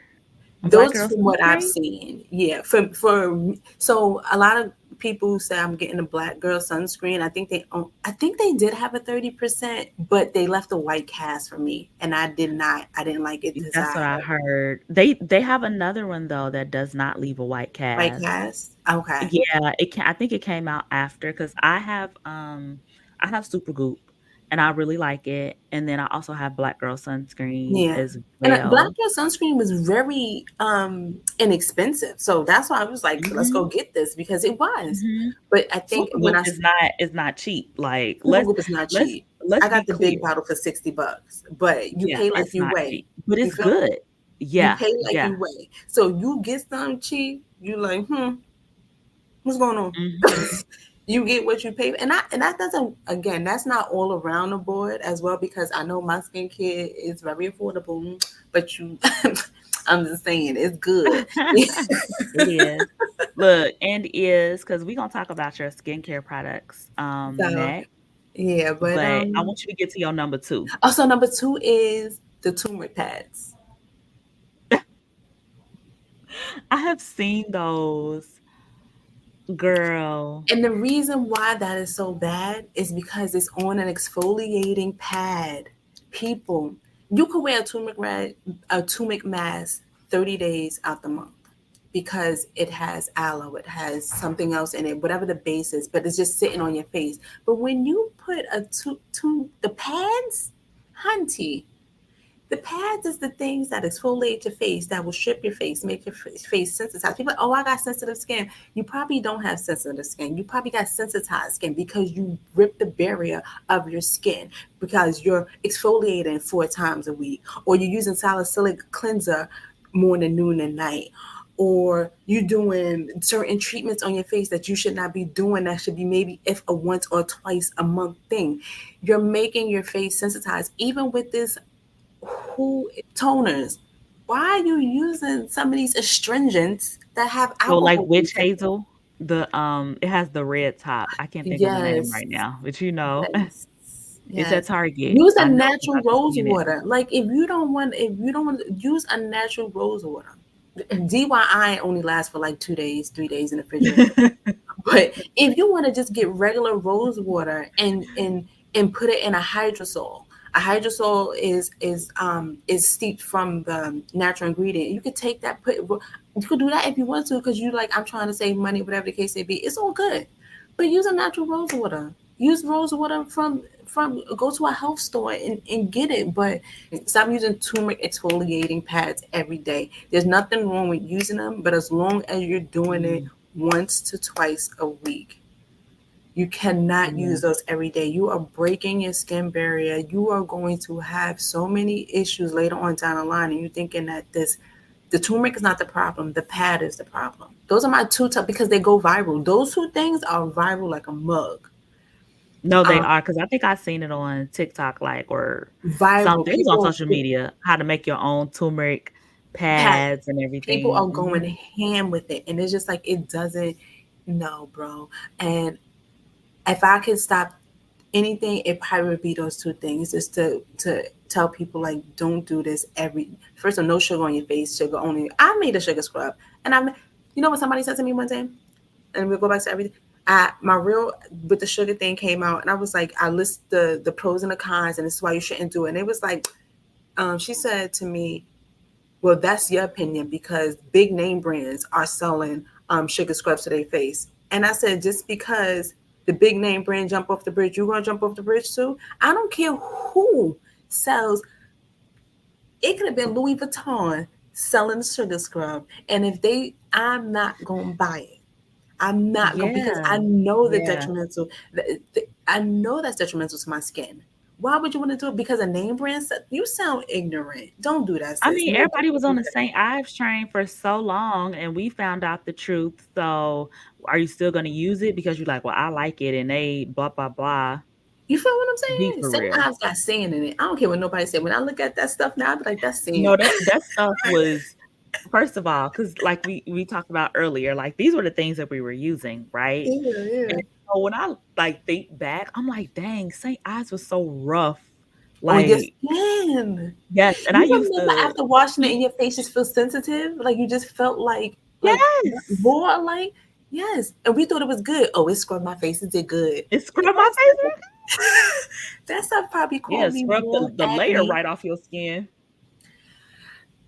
Black those girl from what I've sunscreen? seen. Yeah. For so a lot of people who say I'm getting a black girl sunscreen. I think they did have a 30%, but they left a white cast for me. And I didn't like it because I That's what I had heard. They have another one though that does not leave a white white cast. cast. Okay. Yeah, I think it came out after because I have Supergoop and I really like it. And then I also have Black Girl sunscreen Yeah. as And black well. girl sunscreen was very inexpensive. So that's why I was like, let's go Mhm. get this because it was. Mhm. But I think when Supergoop is not cheap. Like Super Group is not let's cheap. let's I be got the big clear. bottle for $60, but you Yeah, pay like it's you not weigh. cheap, but You it's feel me? good. You Yeah, pay like yeah. you weigh. So you get something cheap, you like, what's going on? Mhm. You get what you pay for. And that doesn't, again, that's not all around the board as well because I know my skincare is very affordable, but you I'm just saying it's good. It is. Look, and is because we gonna talk about your skincare products, So next, yeah, but but I want you to get to your number 2. also number two is the turmeric pads. I have seen those. Girl. And the reason why that is so bad is because it's on an exfoliating pad. People, you could wear a turmeric mask 30 days out the month because it has aloe, it has something else in it, whatever the base is, but it's just sitting on your face. But when you put the pads, hunty, the pads is the things that exfoliate your face, that will strip your face, make your face sensitized. People are like, oh, I got sensitive skin. You probably don't have sensitive skin. You probably got sensitized skin because you rip the barrier of your skin because you're exfoliating 4 times a week, or you're using salicylic cleanser morning, noon, and night, or you doing certain treatments on your face that you should not be doing. That should be maybe if a once or twice a month thing. You're making your face sensitized, even with this who toners. Why are you using some of these astringents that have So, like, alcohol witch content? hazel, it has the red top. I can't think of the name Yes, right now, but you know, yes, it's at yes. Target. Use a I know because natural 'cause I've rose seen it. water. Like if you don't want, use a natural rose water. DIY only lasts for like 2 days, 3 days in the refrigerator. But if you want to just get regular rose water and put it in a hydrosol is steeped from the natural ingredient. You could take that, you could do that if you want to, because you like, I'm trying to save money, whatever the case may be. It's all good, but use a natural rose water. Use rose water from go to a health store and get it. But stop using turmeric exfoliating pads every day. There's nothing wrong with using them, but as long as you're doing it Mm, once to twice a week. You cannot yeah, use those every day. You are breaking your skin barrier. You are going to have so many issues later on down the line, and you're thinking that the turmeric is not the problem, the pad is the problem. Those are my two top because they go viral. Those two things are viral like a mug. No, they Um, are, because I think I seen it on TikTok, like, or Viral something. It was on people, social media, how to make your own turmeric Pat, pads and people everything. are going Mhm. ham with it, and it's just like it doesn't. No, bro. And if I could stop anything, it probably would be those two things. Just to tell people like, don't do this every. First of all, no sugar on your face. Sugar only. I made a sugar scrub, and You know what somebody said to me one time, and we'll go back to everything. My reel with the sugar thing came out, and I was like, I list the pros and the cons, and this is why you shouldn't do it. And it was like, she said to me, well, that's your opinion because big name brands are selling sugar scrubs to their face. And I said, just because the big name brand jump off the bridge, you're gonna jump off the bridge too. I don't care who sells. It could have been Louis Vuitton selling the sugar scrub, and if they, I'm not gonna buy it. I'm not going because I Yeah. know the Yeah. detrimental. I know that's detrimental to my skin. Why would you want to do it because a name brand? You sound ignorant. Don't do that, I sis. mean, No, everybody was don't on do the that. St. Ives train for so long, and we found out the truth, so are you still gonna use it because you're like, "Well, I like it," and they blah, blah, blah. You feel what I'm Be saying? for St. real. Ives got sand in it. I don't care what nobody said. When I look at that stuff now, I be like, that's sand. No, that stuff was, first of all, because like we talked about earlier, like, these were the things that we were using, right? Yeah, yeah. And so when I, like, think back, I'm like, "Dang, St. Ives was so rough." On your Like, skin. yes, and I You used remember to after washing it keep. and your face just feels sensitive? Like you just felt like Yes! raw, like yes. And we thought it was good. Oh, it scrubbed my face. It did good. It You scrubbed know my what face. that stuff probably Yeah, caused me scrub more the layer acne. right off your skin.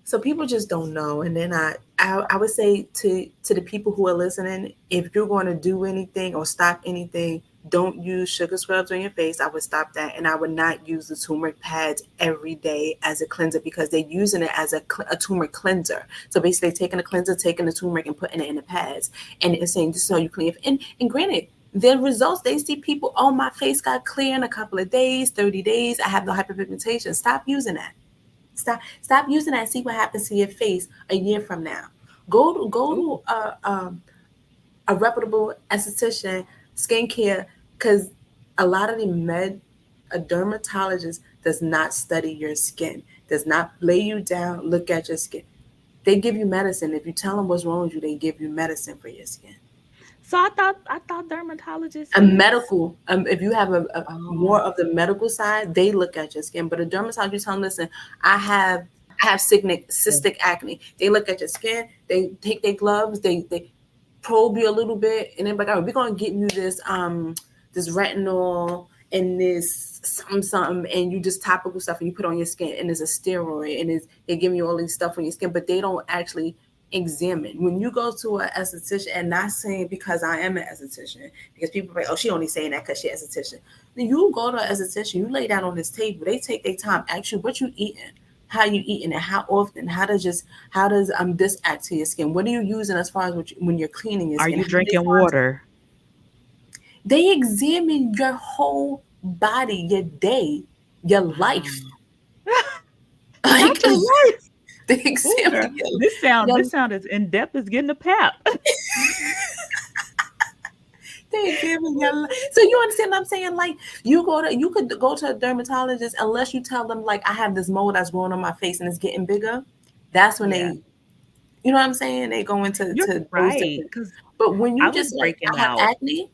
So people just don't know. And then I would say to the people who are listening, if you're going to do anything or stop anything, don't use sugar scrubs on your face. I would stop that, and I would not use the turmeric pads every day as a cleanser because they're using it as a turmeric cleanser. So basically, taking a cleanser, taking the turmeric, and putting it in the pads, and it's saying this is how you clean. And granted, the results they see people, oh, my face got clear in a couple of days, 30 days. I have no hyperpigmentation. Stop using that. Stop using that. And see what happens to your face a year from now. Go Ooh. to a reputable esthetician, skincare, because a lot of the a dermatologist does not study your skin, does not lay you down, look at your skin. They give you medicine. If you tell them what's wrong with you, they give you medicine for your skin. So I thought dermatologists A is. medical, if you have a more Oh, of the medical side, they look at your skin. But a dermatologist tell them, listen, I have I have cystic acne. They look at your skin. They take their gloves. They probe you a little bit, and then like, all right, we're gonna give you this retinol and this something, and you just topical stuff, and you put on your skin, and it's a steroid, and they're giving you all these stuff on your skin, but they don't actually examine. When you go to an esthetician, and not saying because I am an esthetician, because people are like, oh, she only saying that because she esthetician. Then you go to an esthetician, you lay down on this table, they take their time, ask you what you eating, how you eating, and how often, how does this act to your skin? What are you using as far as when you're cleaning your are skin? you How many drinking times water? they examine your whole body, your day, your life. Wow. Like Not your life. they Ooh, examine girl. your, This your sound as in depth as getting a pap. they examine your life. So you understand what I'm saying? Like you could go to a dermatologist unless you tell them like I have this mole that's growing on my face and it's getting bigger. That's when Yeah, they, you know what I'm saying? They go into you're those right. different. Because But when I you was just like breaking I have out. acne,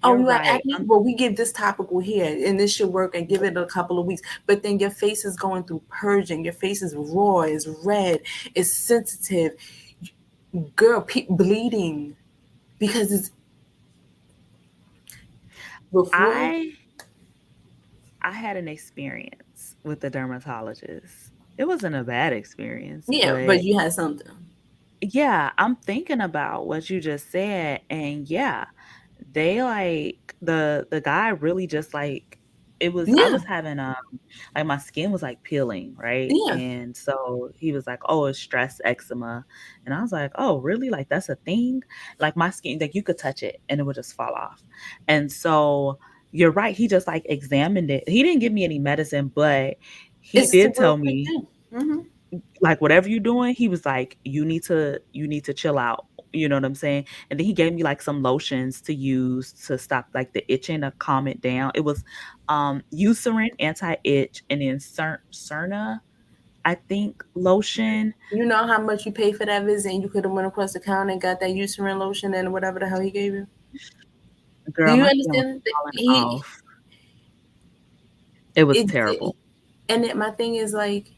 oh, You're you have right. acne? Well, we give this topical here, and this should work, and give it a couple of weeks. But then your face is going through purging. Your face is raw, is red, is sensitive. Girl, bleeding because it's before. I I had an experience with the dermatologist. It wasn't a bad experience, Yeah, but but you had something. yeah, I'm thinking about what you just said, and yeah, they, like, the guy really just, like, I Yeah, was having, like, my skin was, like, peeling, right? yeah. And so he was like, "Oh, it's stress eczema," and I was like, "Oh, really? Like, that's a thing?" Like, my skin, like, you could touch it and it would just fall off. And so you're right, he just, like, examined it. He didn't give me any medicine, but he It's a did real tell quick me, thing. Hmm. like, "Whatever you're doing," he was like, you need to chill out." You know what I'm saying? And then he gave me like some lotions to use to stop like the itching to calm it down. It was Eucerin anti-itch, and then Cerna, I think, lotion. You know how much you pay for that visit, and you could have went across the counter and got that Eucerin lotion and whatever the hell he gave you. Do Girl, you my skin was understand? falling He off. It was it, terrible. and my thing is like,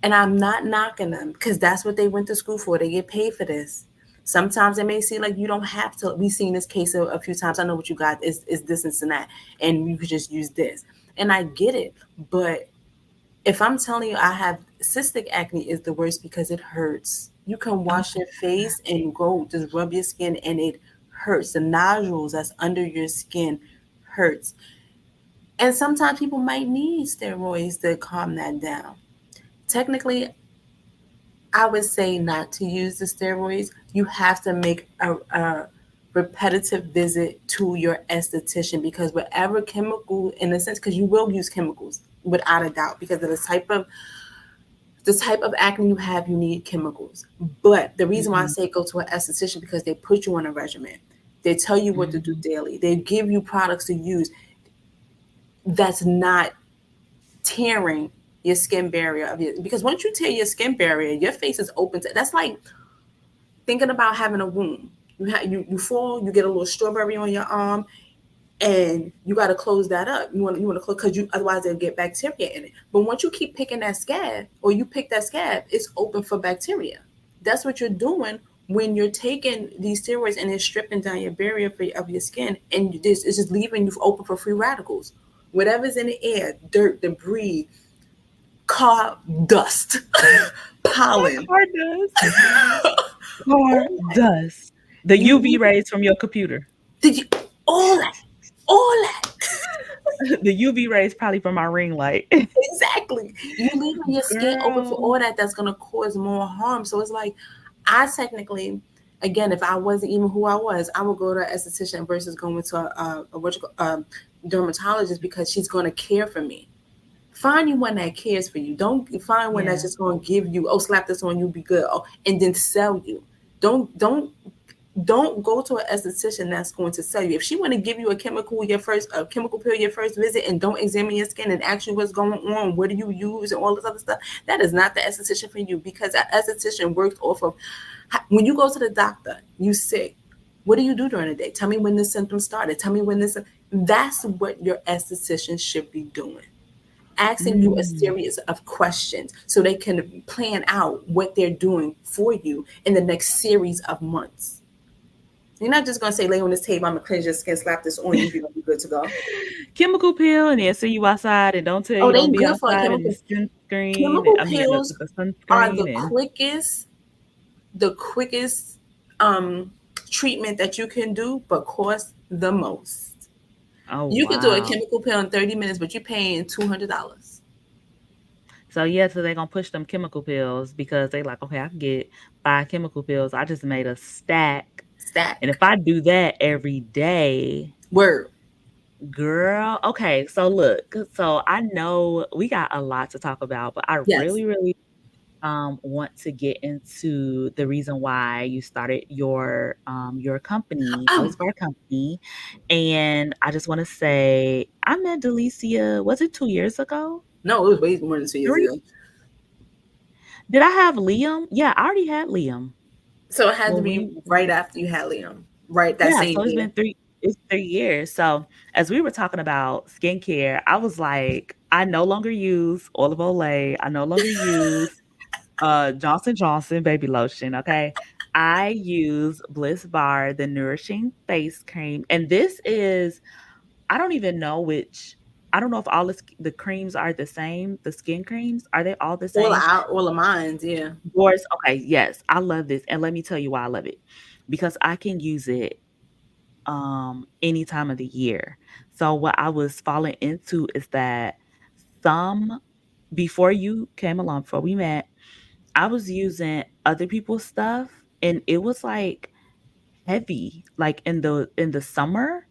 and I'm not knocking them because that's what they went to school for. They get paid for this. Sometimes it may seem like you don't have to. We've seen this case a few times. I know what you got is this and that, and you could just use this. And I get it, but if I'm telling you I have cystic acne is the worst because it hurts. You can Oh wash your face and go just rub your skin and it hurts. The nodules that's under your skin hurts. And sometimes people might need steroids to calm that down. Technically, I would say not to use the steroids. You have to make a repetitive visit to your esthetician because whatever chemical, in a sense, because you will use chemicals without a doubt because of the type of acne you have, you need chemicals. But the reason why I mhm, say go to an esthetician because they put you on a regimen. They tell you what to do mhm, daily. They give you products to use that's not tearing your skin barrier of your because once you tear your skin barrier, your face is open to that's like thinking about having a wound. You fall, you get a little strawberry on your arm, and you got to close that up. You want to close because you otherwise they'll get bacteria in it. But once you keep picking that scab or you pick that scab, it's open for bacteria. That's what you're doing when you're taking these steroids and it's stripping down your barrier of your skin, and this is just leaving you open for free radicals. Whatever's in the air, dirt, debris, car dust, pollen. car dust. Car dust. The UV You rays from your computer. did you all that, all that. The UV rays probably from my ring light. Exactly. You leaving your skin open for Girl. all that that's gonna cause more harm. So it's like I technically, again, if I wasn't even who I was, I would go to an esthetician versus going to a dermatologist because she's gonna care for me. Find you one that cares for you. Don't find one that's Yeah. just gonna give you, oh, slap this on, you'll be good, oh, and then sell you. Don't go to an esthetician that's going to sell you. If she want to give you a chemical pill your first visit and don't examine your skin and ask you what's going on, what do you use and all this other stuff, that is not the esthetician for you because that esthetician works off of when you go to the doctor, you sick. What do you do during the day? Tell me when the symptoms started. Tell me when this. That's what your esthetician should be doing, asking you a Mm. series of questions so they can plan out what they're doing for you in the next series of months. You're not just gonna say, lay on this table, I'm gonna cleanse your skin, slap this on you, you're gonna be good to go. Chemical peel, and then see you outside and don't tell Oh, you they don't be good for a outside and chemical. the sunscreen. Chemical I mean, pills the are sunscreen and the quickest treatment that you can do, but cost the most. oh You could do a wow. chemical pill in 30 minutes, but you're paying $200. So yeah, so they're gonna push them chemical pills because they like, okay, I can get 5 chemical pills. I just made a stack. And if Stack. I do that every day, Word. girl, okay, so look, so I know we got a lot to talk about, but I Yes. really, really want to get into the reason why you started your company, Oh, Blissbar company. And I just want to say I met Dellecia, was it 2 years ago? no, it was way more than 2 years 3? ago. Did I have Liam? Yeah, I already had Liam. So it had to When be we right after you had Liam, right? That Yeah, same so year. it's 3 years. So as we were talking about skincare, I was like, I no longer use Olive Olay. I no longer use Johnson baby lotion, okay? I use Bliss Bar, the nourishing face cream. And this is I don't even know which I don't know if all the creams are the same, the skin creams. Are they all the same? All of mine, yeah. Yours, okay, yes. I love this. And let me tell you why I love it. Because I can use it any time of the year. So what I was falling into is that some before you came along, before we met, I was using other people's stuff and it was like heavy, like in the summer.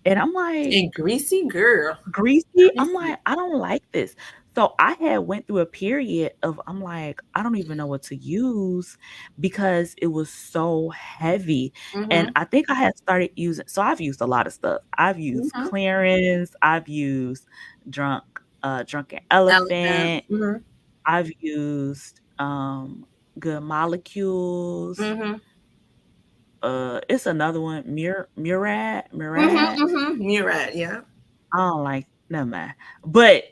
And I'm like, And greasy girl, greasy. I'm greasy. like, I don't like this. So I had went through a period of I'm like, I don't even know what to use because it was so heavy. And Mhm. I think I had started using so I've used a lot of stuff. I've used Mhm. Clarence, I've used Drunken Elephant. Elephant, Mhm. I've used Good Molecules. Mhm. It's another one, Mhm. Murad. Mhm. You're right. Yeah. I don't like never mind. But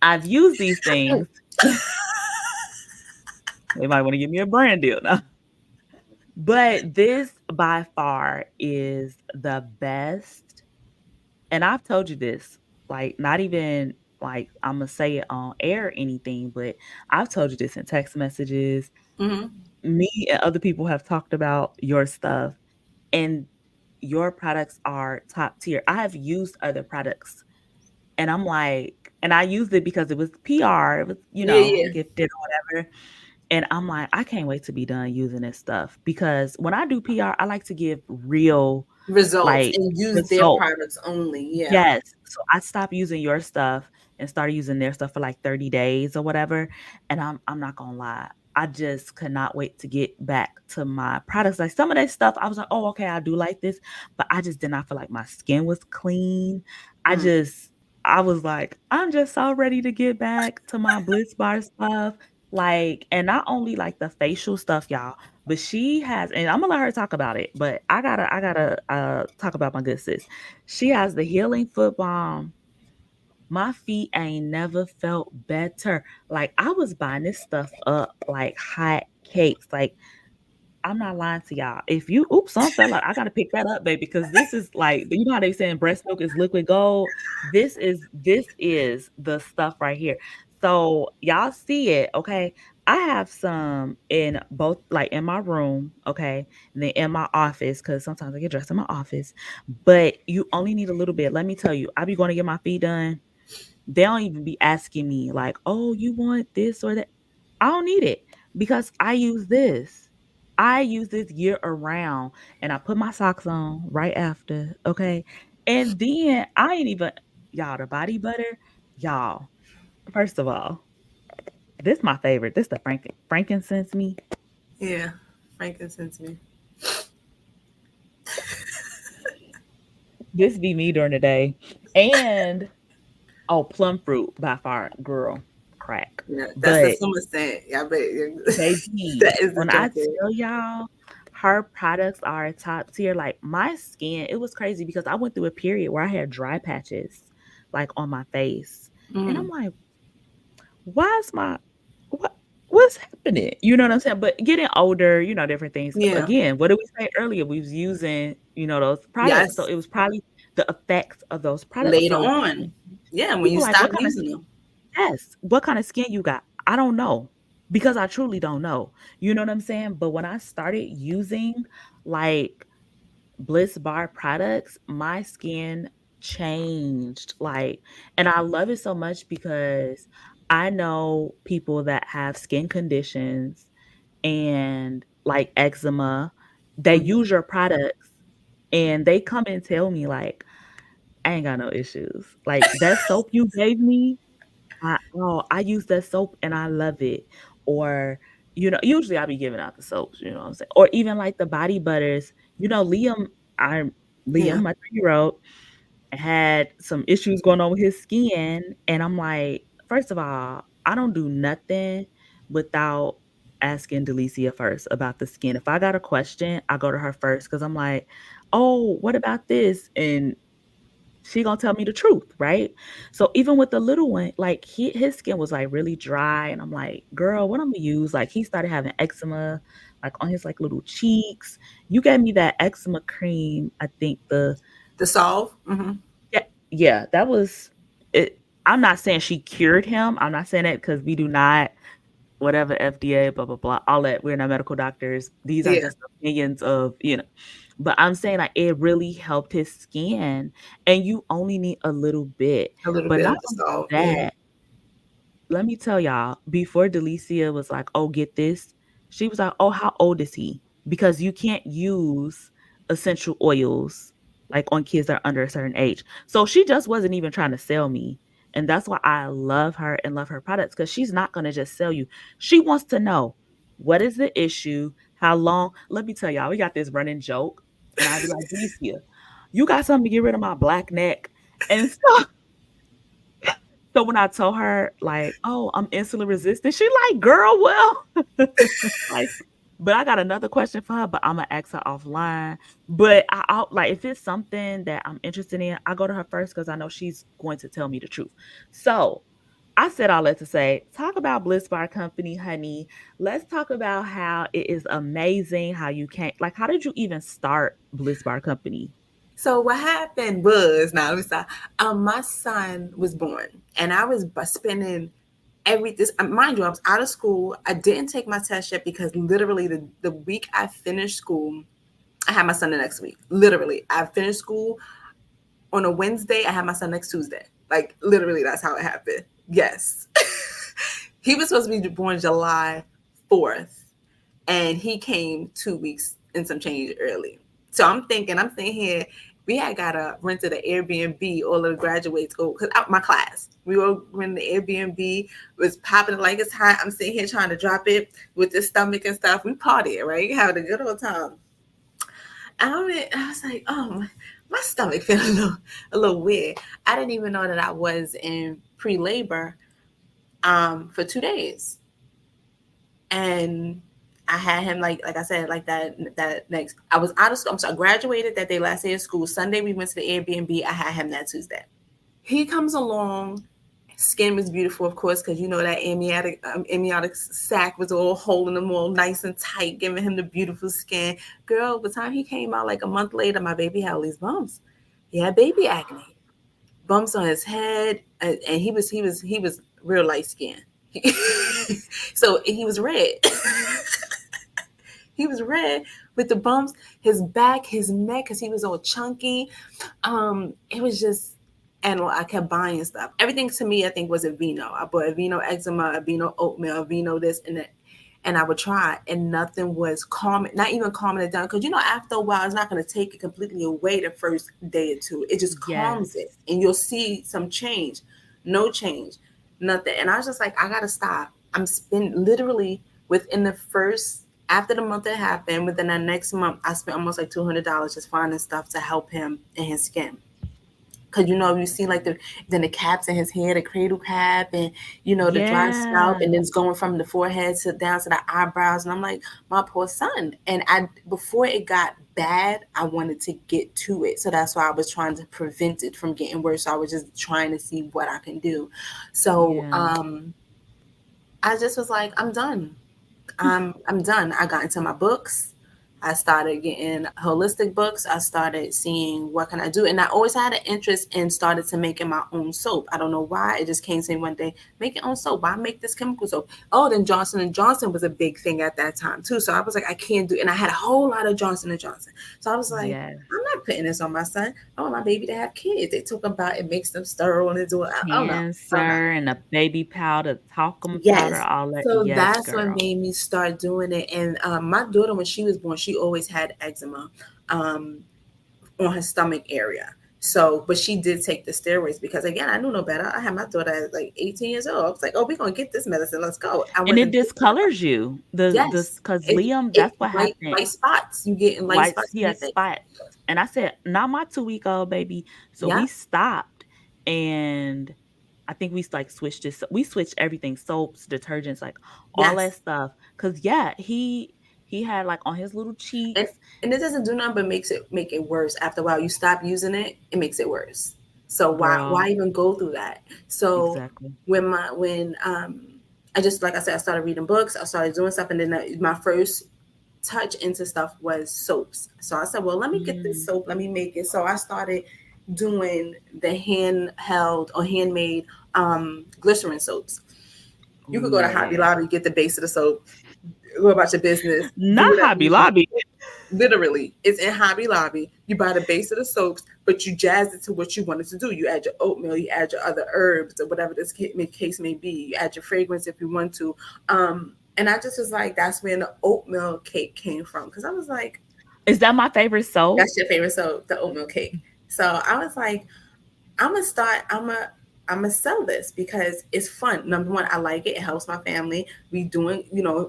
I've used these things. They might want to give me a brand deal now. But this by far is the best. And I've told you this, like not even like I'm gonna say it on air or anything, but I've told you this in text messages. Mhm. Me and other people have talked about your stuff, and your products are top tier. I have used other products, and I'm like, and I used it because it was PR, it was, Yeah. Yeah. gifted or whatever. And I'm like, I can't wait to be done using this stuff because when I do PR, I like to give real, Results like, and use their results. products only. Yeah. Yes. So I stopped using your stuff and started using their stuff for like 30 days or whatever. And I'm not gonna lie. I just could not wait to get back to my products. Like some of that stuff, I was like, oh, okay, I do like this, but I just did not feel like my skin was clean. I Mm. just I was like, I'm just so ready to get back to my Blissbar stuff. Like, and not only like the facial stuff, y'all, but she has, and I'm gonna let her talk about it, but I gotta talk about my good sis. She has the healing foot balm. My feet ain't never felt better. Like I was buying this stuff up like hot cakes. Like I'm not lying to y'all. If you oops, some fell out. I gotta pick that up, baby, because this is like you know how they saying breast milk is liquid gold. This is the stuff right here. So y'all see it, okay? I have some in both, like in my room, okay, and then in my office because sometimes I get dressed in my office. But you only need a little bit. Let me tell you, I be going to get my feet done. They don't even be asking me like, "Oh, you want this or that?" I don't need it because I use this. I use this year around and I put my socks on right after, okay? And then I ain't even y'all the body butter, y'all. First of all, this my favorite. This the frankincense me. Yeah. Frankincense me. This be me during the day. And oh, plum fruit by far, girl, crack. Yeah. That's the But summer scent. Yeah. But baby, that is the when I drunken. tell y'all her products are top tier, like my skin, it was crazy because I went through a period where I had dry patches like on my face. And I'm Mm. like, why is my what what's happening? You know what I'm saying? But getting older, different things. Yeah. Again, what did we say earlier? We was using, those products. So Yes. it was probably the effects of those products. Later So on. Yeah. When you people like, stop what kind of using them. yes. What kind of skin you got? I don't know because I truly don't know. You know what I'm saying? But when I started using like Bliss Bar products, my skin changed. Like, and I love it so much because I know people that have skin conditions and like eczema, they Mhm. use your products and they come and tell me, like, I ain't got no issues. Like, that soap you gave me, I use that soap and I love it. Or, usually I be giving out the soaps, you know what I'm saying? Or even like the body butters. Liam, I Yeah. Liam, my 3-year-old, had some issues going on with his skin. And I'm like, first of all, I don't do nothing without asking Dellecia first about the skin. If I got a question, I go to her first because I'm like, oh, what about this? And she gonna tell me the truth, right? So even with the little one, like his skin was like really dry, and I'm like, girl, what I'm gonna use? Like he started having eczema, like on his like little cheeks. You gave me that eczema cream. I think The solve. Hmm. yeah, yeah, that was it. I'm not saying she cured him. I'm not saying that because we do not whatever FDA, blah blah blah, all that. We're not medical doctors. These are Yeah. just opinions of. But I'm saying like it really helped his skin, and you only need a little bit. A little But bit not of the only solve. Yeah. that, let me tell y'all, before Delicia was like, "Oh, get this," she was like, "Oh, how old is he?" Because you can't use essential oils like on kids that are under a certain age. So she just wasn't even trying to sell me. And that's why I love her and love her products, because she's not going to just sell you. She wants to know, what is the issue? How long? Let me tell y'all, we got this running joke. And I'd be like, Delicia, you got something to get rid of my black neck? And so when I told her, like, oh, I'm insulin resistant, she like, girl, well, like, but I got another question for her, but I'm gonna ask her offline. But I'll like, if it's something that I'm interested in, I go to her first because I know she's going to tell me the truth. So I said all that to say, talk about Blissbar Company, honey. Let's talk about how it is amazing, how you can't, like, how did you even start Blissbar Company? So what happened was, now let me stop. My son was born, and I was spending every this. Mind you, I was out of school. I didn't take my test yet because literally the week I finished school, I had my son the next week. Literally, I finished school on a Wednesday. I had my son next Tuesday. Like literally, that's how it happened. Yes, he was supposed to be born July 4th, and he came 2 weeks and some change early. So I'm thinking here, we had got a rented an Airbnb, all of the graduates go, because my class, we were renting the Airbnb, was popping it like it's hot. I'm sitting here trying to drop it with the stomach and stuff. We partying, right? Having a good old time. I was like, oh, my stomach feeling a little weird. I didn't even know that I was in pre-labor for 2 days. And I had him like I said, like that next. I was out of school. So I graduated that day, last day of school. Sunday we went to the Airbnb. I had him that Tuesday. He comes along. Skin was beautiful, of course, because you know that amniotic sac was all holding him all nice and tight, giving him the beautiful skin. Girl, by the time he came out like a month later, my baby had all these bumps. He had baby acne, bumps on his head, and he was real light skinned. So he was red. He was red with the bumps, his back, his neck, because he was all chunky. It was just, and I kept buying stuff. Everything to me, I think, was Aveeno. I bought Aveeno eczema, Aveeno oatmeal, Aveeno this and that. And I would try, and nothing was calming, not even calming it down. Because after a while, it's not going to take it completely away the first day or two. It just calms Yes. it, and you'll see some change. No change, nothing. And I was just like, I gotta stop. I'm spending literally within the first after the month that happened, within that next month, I spent almost like $200 just finding stuff to help him in his skin. Cause you see like the caps in his hair, the cradle cap, and the dry scalp, and then it's Yes. going from the forehead to down to the eyebrows, and I'm like, my poor son. And I before it got bad, I wanted to get to it, so that's why I was trying to prevent it from getting worse. So I was just trying to see what I can do. So Yeah. I just was like, I'm done. I'm done. I got into my books. I started getting holistic books. I started seeing what can I do, and I always had an interest in started to making my own soap. I don't know why. It just came to me one day. Make your own soap. Why make this chemical soap? Oh, then Johnson & Johnson was a big thing at that time too. So I was like, I can't do. And I had a whole lot of Johnson & Johnson. So I was like, Yes. I'm not putting this on my son. I want my baby to have kids. They talk about it makes them sterile and do it. I don't know. I don't know. Cancer and a baby powder, talcum powder, Yes. all that. So Yes, that's what girl. made me start doing it. And my daughter, when she was born, she always had eczema um, on her stomach area. So, but she did take the steroids because, again, I knew no better. I had my daughter at like 18 years old. I was like, oh, we're going to get this medicine. Let's go. I And it wasn't thinking about discolors you. Yes. Because It, Liam, it that's what white, happened. white spots. You get in light White, spots he in your has face. spots. And I said, not my 2 week old baby. So we Yeah. stopped, and I think we like switched this. We switched everything, soaps, detergents, like all that Yes. stuff. Cause yeah, he had like on his little and cheeks, and it doesn't do nothing but make it worse. After a while, you stop using it, it makes it worse. So why girl. even go through that? So Exactly. when I just, like I said, I started reading books, I started doing stuff, and then my first touch into stuff was soaps. So I said, well, let me get this Mm. soap, let me make it. So I started doing the handheld or handmade glycerin soaps. You could Ooh, go to Hobby yeah. Lobby, get the base of the soap, go about your business, do Not whatever Hobby you do. Lobby. Literally, it's in Hobby Lobby. You buy the base of the soaps, but you jazz it to what you want it to do. You add your oatmeal, you add your other herbs, or whatever this case may be. You add your fragrance if you want to. And I just was like, that's where the oatmeal cake came from. Because I was like, Is that my favorite soap? that's your favorite soap, the oatmeal cake. So I was like, I'm gonna start. I'm gonna sell this because it's fun. Number one, I like it. It helps my family. We doing,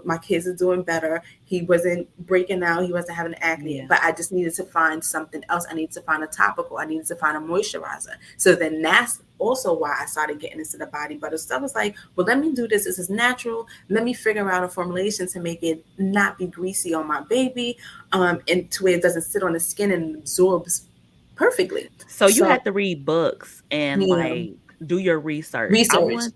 my kids are doing better. He wasn't breaking out. He wasn't having acne, Yeah. but I just needed to find something else. I needed to find a topical. I needed to find a moisturizer. So then that's also why I started getting into the body butter stuff. It's like, well, let me do this. This is natural. Let me figure out a formulation to make it not be greasy on my baby, and to where it doesn't sit on the skin and absorbs perfectly. So you So had to read books and yeah, like do your research. research.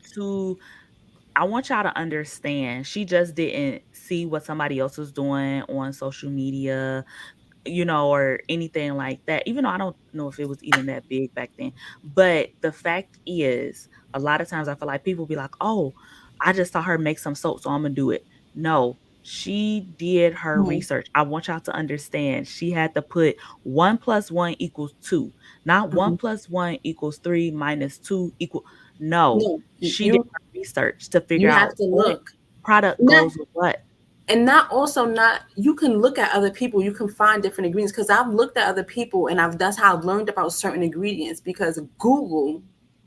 I want y'all to understand. She just didn't see what somebody else was doing on social media, or anything like that. Even though I don't know if it was even that big back then. But the fact is, a lot of times I feel like people be like, "Oh, I just saw her make some soap, so I'm gonna do it." No, she did her Mhm. research. I want y'all to understand. She had to put 1 plus 1 equals 2, not one Mhm. plus one equals 3 minus 2 equal. No, No, she did you her research to figure you have out to what look. product Not goes with what. and not also not you can look at other people, you can find different ingredients because I've looked at other people and I've that's how I've learned about certain ingredients because Google,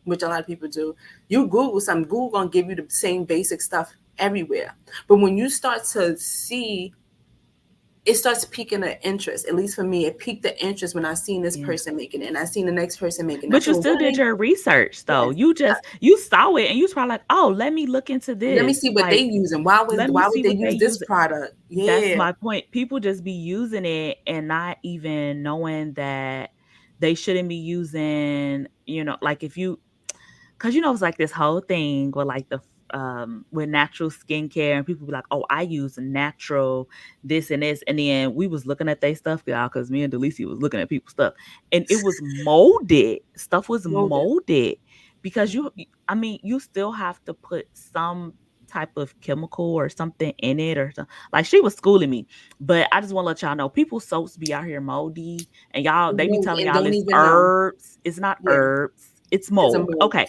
which a lot of people do, you Google something, Google gonna give you the same basic stuff everywhere. But when you start to see, it starts piquing the interest. At least for me, it piqued the interest when I seen this Yeah. person making it and I seen the next person making it. I But said, you well, still what are did they? your research though. Yes. You saw it and you was probably like, "Oh, let me look into Let me this." see what they Like, using. let me Why would see they what they use this use. product? That's Yeah. my point. People just be using it and not even knowing that they shouldn't be using, like if you, because it's like this whole thing with like the with natural skincare and people be like, "Oh, I use natural this and this," and then we was looking at their stuff, y'all, because me and Dellecia was looking at people's stuff, and it was molded. Stuff was Molded. molded because I mean, you still have to put some type of chemical or something in it or something. Like she was schooling me, but I just want to let y'all know, people's soaps be out here moldy, and y'all they be Mold telling and y'all don't it's even know. herbs. It's not Yeah, herbs. It's it's a mold. mold. Okay,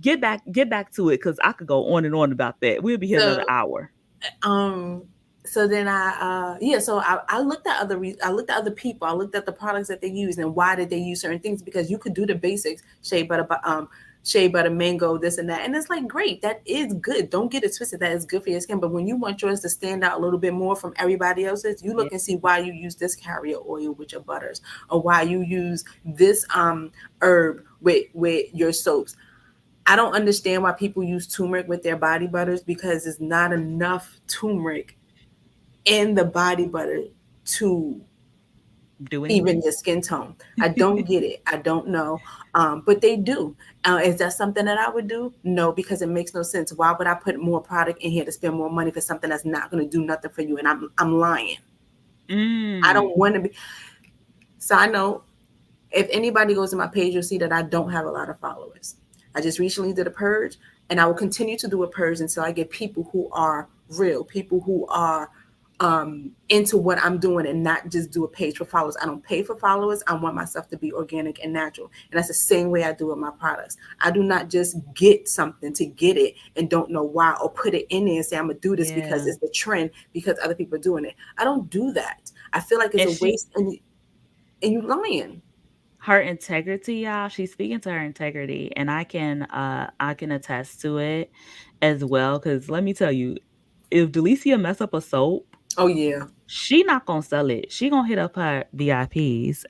get back to it because I could go on and on about that. We'll be here another So hour. um so then I looked at I looked at other people. I looked at the products that they use and why did they use certain things because you could do the basics, shea butter, mango, this and that. And it's like great, that is good. Don't get it twisted. That is good for your skin. But when you want yours to stand out a little bit more from everybody else's, you Yeah. look and see why you use this carrier oil with your butters or why you use this herb with your soaps. I don't understand why people use turmeric with their body butters because it's not enough turmeric in the body butter to Do even anything? your skin tone. I don't get it. I don't know. But they do. Is that something that I would do? No, because it makes no sense. Why would I put more product in here to spend more money for something that's not going to do nothing for you? And I'm lying. I Mm. don't want to be. Side note, if anybody goes to my page, you'll see that I don't have a lot of followers. I just recently did a purge, and I will continue to do a purge until I get people who are real, people who are into what I'm doing, and not just do a page for followers. I don't pay for followers. I want myself to be organic and natural, and that's the same way I do with my products. I do not just get something to get it and don't know why, or put it in there and say I'm gonna do this because Yeah. it's the trend because other people are doing it. I don't do that. I feel like it's And a waste, and you lying. her integrity, y'all, she's speaking to her integrity, and I can attest to it as well. Because let me tell you, if Delicia mess up a soap, Oh yeah. she not gonna sell it. She gonna hit up her VIPs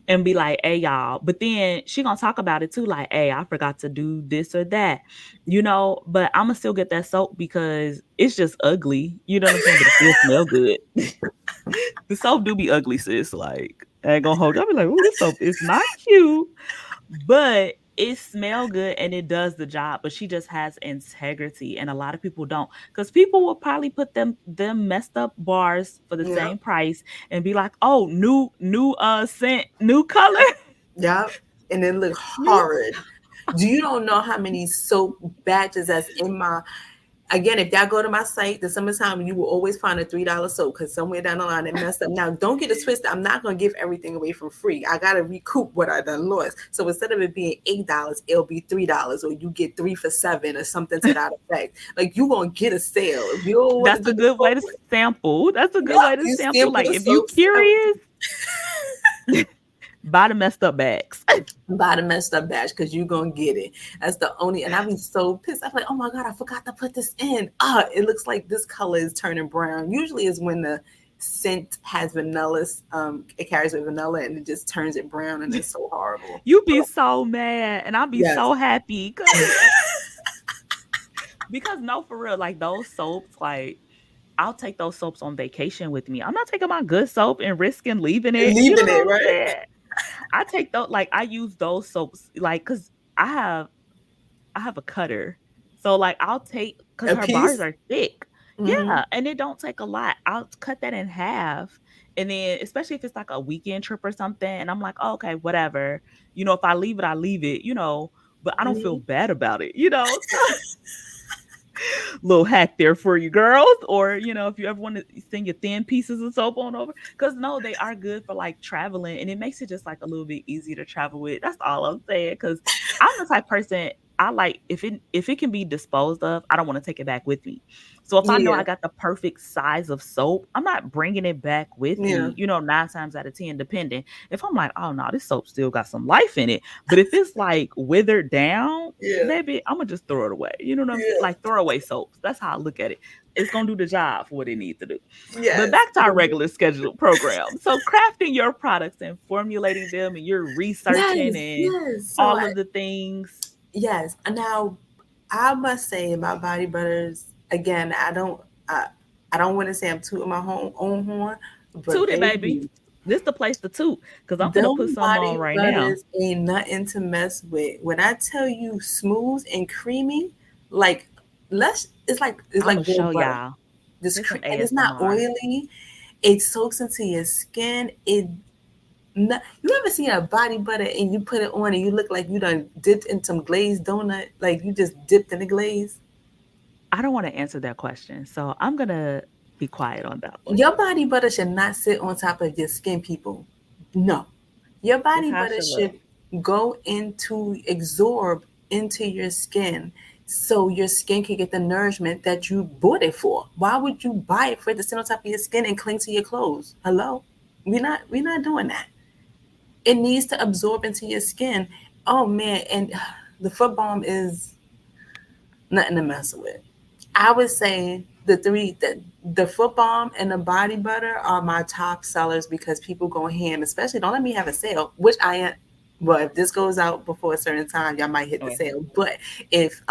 and be like, "Hey, y'all." But then she gonna talk about it too, like, "Hey, I forgot to do this or that," But I'ma still get that soap because it's just ugly. You know what I'm saying? But it still smell good. The soap do be ugly, sis. Like, I ain't gonna hold you. I'll be like, "Oh, this soap is not cute," but it smell good and it does the job. But she just has integrity, and a lot of people don't, because people will probably put them messed up bars for the Yeah. same price and be like, "Oh, new scent, new color." Yeah. And it look New. horrid. Do you don't know how many soap batches that's in my again, if y'all go to my site, the summertime, you will always find a $3 soap because somewhere down the line it messed up. Now, don't get it twisted. I'm not gonna give everything away for free. I gotta recoup what I done lost. So instead of it being $8, it'll be $3, or you get 3 for $7 or something to that effect. Like you gonna get a sale. If you don't want to That's do a the good way full to sample. That's a yeah, good way to you sample. sample Like the if you soaps, everything. curious, Buy the messed up bags. Buy the messed up batch because you're gonna get it. That's the only, and I'd be so pissed. I'm like, oh my god, I forgot to put this in. It looks like this color is turning brown. Usually is when the scent has vanilla, it carries with vanilla and it just turns it brown and it's so horrible. You be so mad, and I'll be Yes. so happy because no, for real, like those soaps, like I'll take those soaps on vacation with me. I'm not taking my good soap and risking leaving it. You know Leaving it, what I'm right? saying? I take those, like I use those soaps, like because I have a cutter. So like I'll take because A her bars piece. are thick. Mm-hmm. Yeah. And it don't take a lot. I'll cut that in half. And then especially if it's like a weekend trip or something, and I'm like, oh, okay, whatever. If I leave it, I leave it, but I don't feel Mm-hmm. bad about it, So little hack there for you girls. Or, if you ever want to send your thin pieces of soap on over. Because no, they are good for like traveling, and it makes it just like a little bit easier to travel with. That's all I'm saying. Because I'm the type person, I like if it can be disposed of, I don't want to take it back with me. So if I know Yeah. I got the perfect size of soap, I'm not bringing it back with Yeah. me. 9 times out of 10, depending. If I'm like, oh no, this soap still got some life in it, but if it's like withered down, Yeah. baby, I'm gonna just throw it away. You know what I'm saying? Yeah. Like throwaway soaps. That's how I look at it. It's gonna do the job for what it needs to do. But Yes. back to our regular scheduled program. So crafting your products and formulating them, and you're researching Yes. and Yes. So all of the things. yes. Now I must say about body butters again. I, I don't want to say I'm tooting my own horn, but Toot it, baby. baby, This the place to toot. Cause I'm gonna put them some on body right now. butters ain't nothing to mess with. When I tell you smooth and creamy, like it's I'm like gonna real show butter. y'all. This This some and it's not ASMR. oily. It soaks into your skin. You ever seen a body butter and you put it on and you look like you done dipped in some glazed donut, like you just dipped in the glaze? I don't want to answer that question. So I'm gonna be quiet on that one. Your body butter should not sit on top of your skin, people. No. Your This body how I butter should look. should go into absorb into your skin so your skin can get the nourishment that you bought it for. Why would you buy it for it to sit on top of your skin and cling to your clothes? Hello? We're not doing that. It needs to absorb into your skin. Oh man, and the foot balm is nothing to mess with. I would say the foot balm and the body butter are my top sellers because people go ham, especially don't let me have a sale, which I am. Well, if this goes out before a certain time, y'all might hit the Okay. sale. But if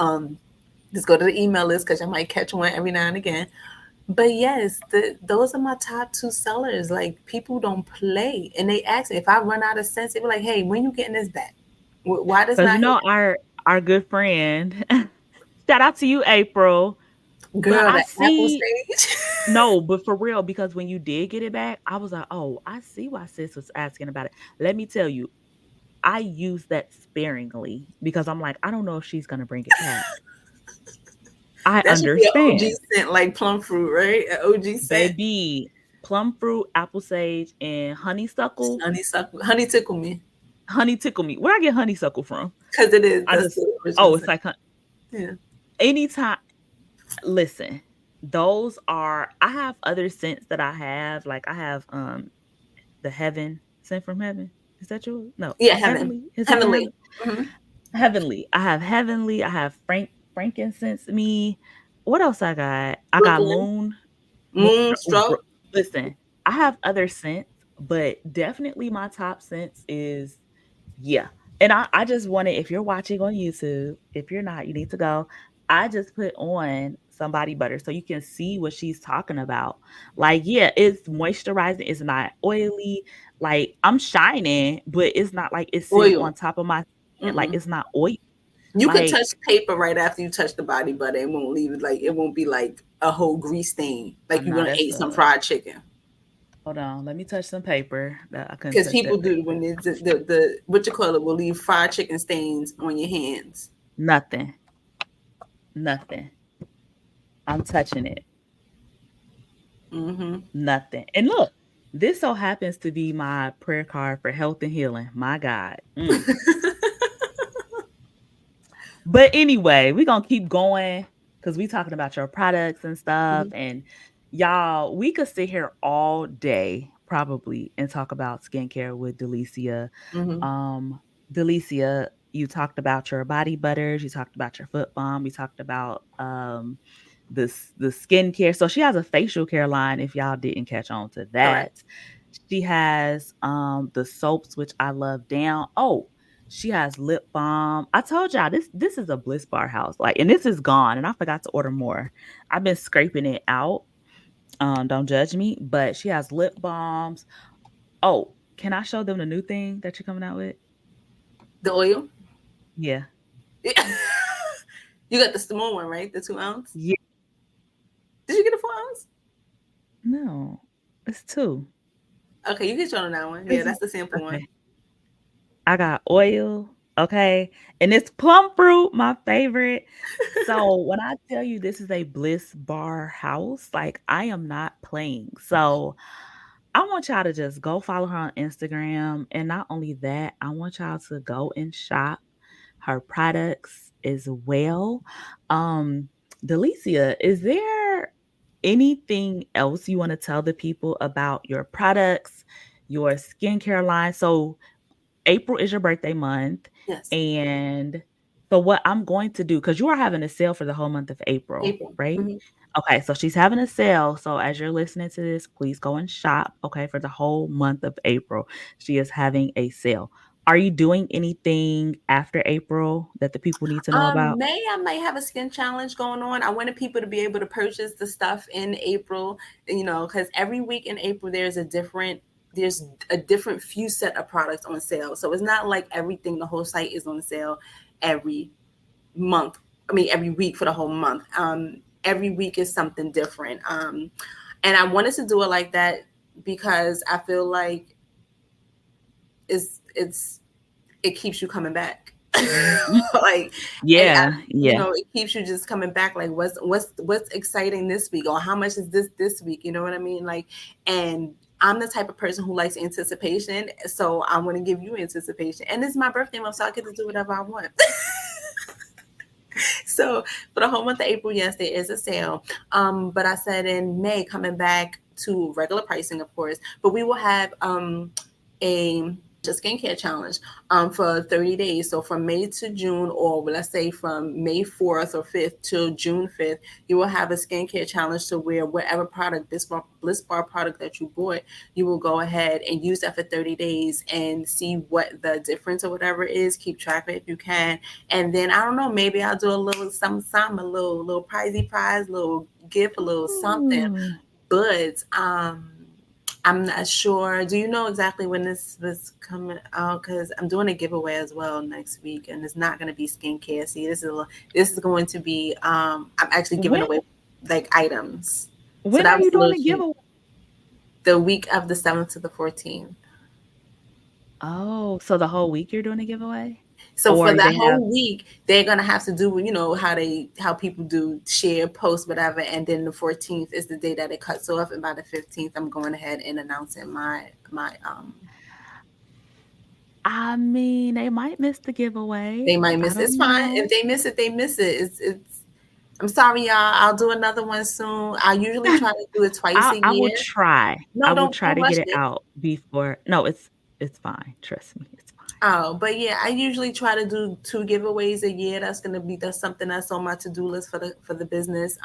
just go to the email list because y'all might catch one every now and again. But yes, those are my top two sellers. Like people don't play, and they ask me if I run out of sense. They be like, "Hey, when you getting this back? Why does Because not hit?" our good friend, shout out to you, April. But Girl, I the Apple see stage. no, but for real, because when you did get it back, I was like, oh, I see why sis was asking about it. Let me tell you, I use that sparingly because I'm like, I don't know if she's gonna bring it back. I That should be an OG understand. scent like plum fruit, right? An OG scent. Baby, plum fruit, apple sage, and honeysuckle. Honey tickle me Honey tickle me. Where I get honeysuckle from? because it is. I That's just the original oh, it's scent. like Yeah. anytime. Listen, those are I have other scents that I have. Like I have the heaven sent from heaven. Is that yours? No, Yeah, heaven, heavenly. Is it from heavenly. heaven? Hmm. Heavenly. I have heavenly. I have frankincense. Me. What else I got? I got Brooklyn, moon. Moon. Ooh, Moonstruck. listen, I have other scents, but definitely my top scents is yeah. And I just wanted, if you're watching on YouTube, if you're not, you need to go. I just put on some body butter so you can see what she's talking about. Like, yeah, it's moisturizing, it's not oily. Like, I'm shining, but it's not like it's sitting Oil. on top of my skin. Like, Mm-mm. it's not oil. You could Like, touch paper right after you touch the body butter. It won't leave it like it won't be like a whole grease stain. oh Like you're no, gonna that's eat some fried chicken. hold on. Let me touch some paper. I couldn't Because touch people that do when paper. the what you call it will leave fried chicken stains on your hands. Nothing. Nothing. I'm touching it. Mm-hmm. Nothing. And look, this so happens to be my prayer card for health and healing. My God. Mm. But anyway, we're gonna keep going because we talking about your products and stuff. And y'all, we could sit here all day probably and talk about skincare with Dellecia. Hmm. Um, Dellecia, you talked about your body butters, you talked about your foot balm, you talked about the skincare. So she has a facial care line if y'all didn't catch on to Correct. that. She has the soaps which I love down. Oh, she has lip balm. I told y'all this is a Blissbar house. Like, and this is gone and I forgot to order more. I've been scraping it out. Don't judge me, but she has lip balms. Oh, can I show them the new thing that you're coming out with? The oil. Yeah. You got the small one, right? The 2 ounce. Yeah. Did you get a 4 ounce? No. It's two. Okay, you can show them that one. Yeah, This that's is the sample one. okay. I got oil, okay, and it's plum fruit, my favorite. So when I tell you this is a Bliss Bar house, like I am not playing. So I want y'all to just go follow her on Instagram. And not only that, I want y'all to go and shop her products as well. Um, Dellecia, is there anything else you want to tell the people about your products, your skincare line? So April is your birthday month, Yes. and so what I'm going to do, because you are having a sale for the whole month of April, April. right? Hmm. Okay, so she's having a sale. So as you're listening to this, please go and shop, okay, for the whole month of April. She is having a sale. Are you doing anything after April that the people need to know about? May I might have a skin challenge going on. I wanted people to be able to purchase the stuff in April, because every week in April there's a different few set of products on sale. So it's not like everything, the whole site is on sale every month. I mean, every week for the whole month. Every week is something different. And I wanted to do it like that because I feel like it's it keeps you coming back. Mm, Like yeah, yeah. it keeps you just coming back. Like what's exciting this week, or how much is this week? You know what I mean? Like, and I'm the type of person who likes anticipation, so I want to give you anticipation. And it's my birthday month, so I get to do whatever I want. So for the whole month of April, yes, there is a sale. But I said in May, coming back to regular pricing, of course, but we will have a skincare challenge for 30 days. So from May to June, or let's say from May 4th or 5th to June 5th, you will have a skincare challenge to where whatever product, Bliss Bar product that you bought, you will go ahead and use that for 30 days and see what the difference or whatever is. Keep track of it if you can. And then I don't know, maybe I'll do a little some, a little prize, little gift, a little something. Ooh. But I'm not sure. Do you know exactly when this was coming out? Because I'm doing a giveaway as well next week, and it's not going to be skincare. See, this is going to be. I'm actually giving When away like items. So when that are was you a doing little the cute. giveaway? The week of the 7th to the 14th. Oh, so the whole week you're doing a giveaway? So for Or that they have whole week, they're gonna have to do, how people do share, post, whatever, and then the 14th is the day that it cuts off, and by the 15th, I'm going ahead and announcing my. I mean, they might miss the They giveaway. might I miss. It's don't fine know. if they miss it. They miss it. It's. I'm sorry, y'all. I'll do another one soon. I usually try to do it twice a I will year. try. I No, will don't try don't to rush get it it. out before. No, it's fine. Trust me, it's fine. Oh, but yeah, I usually try to do 2 giveaways a year. That's something that's on my to do list for the business.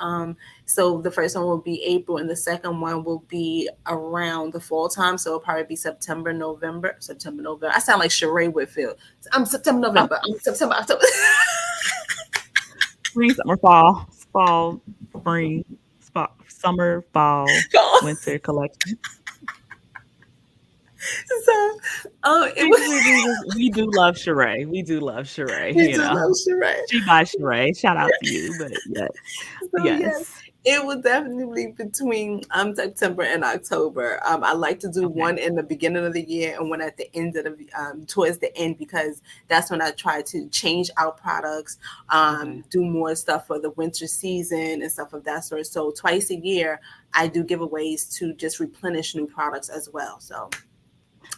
So the first one will be April, and the second one will be around the fall time. So it'll probably be September, November. September, November. I sound like Sheree Whitfield. I'm September, Oh, November. I'm September, October. spring, summer, fall, spring, summer, fall, Go on. winter collection. So, it We was. we we we do love Sheree. We do love Sheree, We do love Sheree. She by Sheree. Shout out to you, but yes. So yes, Yes. it will definitely be between September and October. I like to do Okay. one in the beginning of the year and one at the end of the towards the end, because that's when I try to change out products, Okay. do more stuff for the winter season and stuff of that sort. So twice a year, I do giveaways to just replenish new products as well. So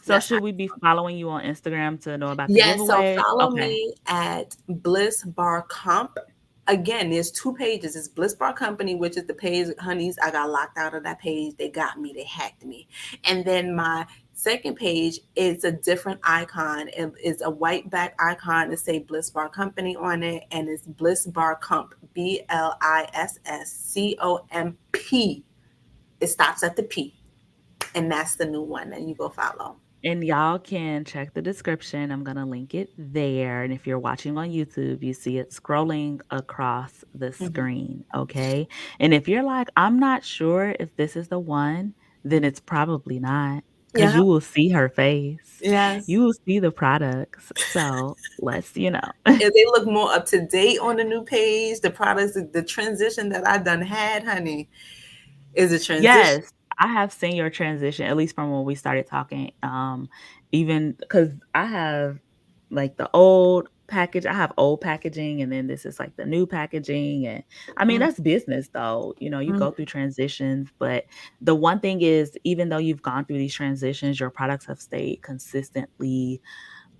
So that's how. should we be following you on Instagram to know about the Yes, so giveaway? follow Okay. me at Bliss Bar Comp. again, there's 2 pages. It's Blissbar Company, which is the page, honeys. I got locked out of that page. They got me. They hacked me. And then my second page is a different icon. It's a white back icon to say Blissbar Company on it, and it's Blissbar Comp, BLISSCOMP. It stops at the P, and that's the new one that you go follow. And y'all can check the description. I'm going to link it there. And if you're watching on YouTube, you see it scrolling across the Mm-hmm. screen. Okay. And if you're like, I'm not sure if this is the one, then it's probably not because Yeah. you will see her face. Yes. You will see the products. So let's. If they look more up to date on the new page, the products, the transition that I done had, honey, is a transition. Yes, I have seen your transition, at least from when we started talking. Even because I have like the old package, I have old packaging, and then this is like the new packaging. And I mean, that's business though. You Mm-hmm. go through transitions, but the one thing is, even though you've gone through these transitions, your products have stayed consistently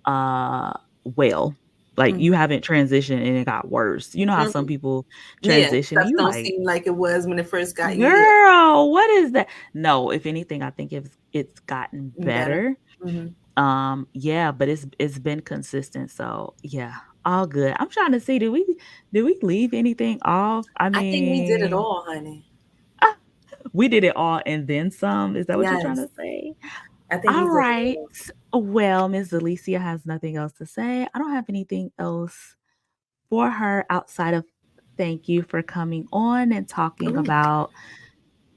uh well. Like you haven't transitioned and it got worse. You know how some Mm-hmm. people Yeah, transition and stuff you don't like, seem like it was when it first got you. Yeah, girl, what is that? No, if anything, I think it's gotten better. better. Hmm. Yeah, but it's been consistent. So yeah, all good. I'm trying to see, did we leave anything off? I I think we did it mean, all, honey. ah, we did it all and then some. Is that what you're trying Yes, to say? I think we All did it right. all. Well, Miss Alicia has nothing else to say. I don't have anything else for her outside of thank you for coming on and talking Ooh, about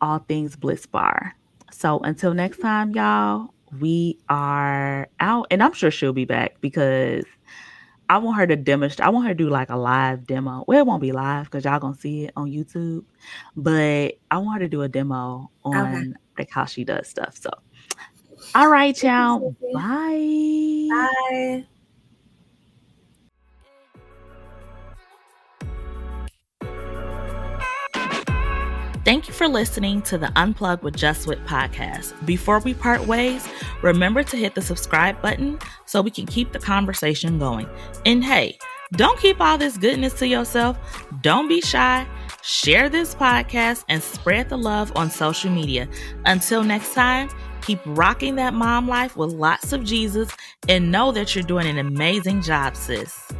all things Bliss Bar. So until next time, y'all, we are out. And I'm sure she'll be back because I want her to demonstrate. I want her to do like a live demo. Well, it won't be live because y'all gonna see it on YouTube. But I want her to do a demo okay. on like how she does stuff. So all right, Thank you, y'all. Sissy. Bye. Bye. Thank you for listening to the Unplug with Just Wit podcast. Before we part ways, remember to hit the subscribe button so we can keep the conversation going. And hey, don't keep all this goodness to yourself. Don't be shy. Share this podcast and spread the love on social media. Until next time, keep rocking that mom life with lots of Jesus and know that you're doing an amazing job, sis.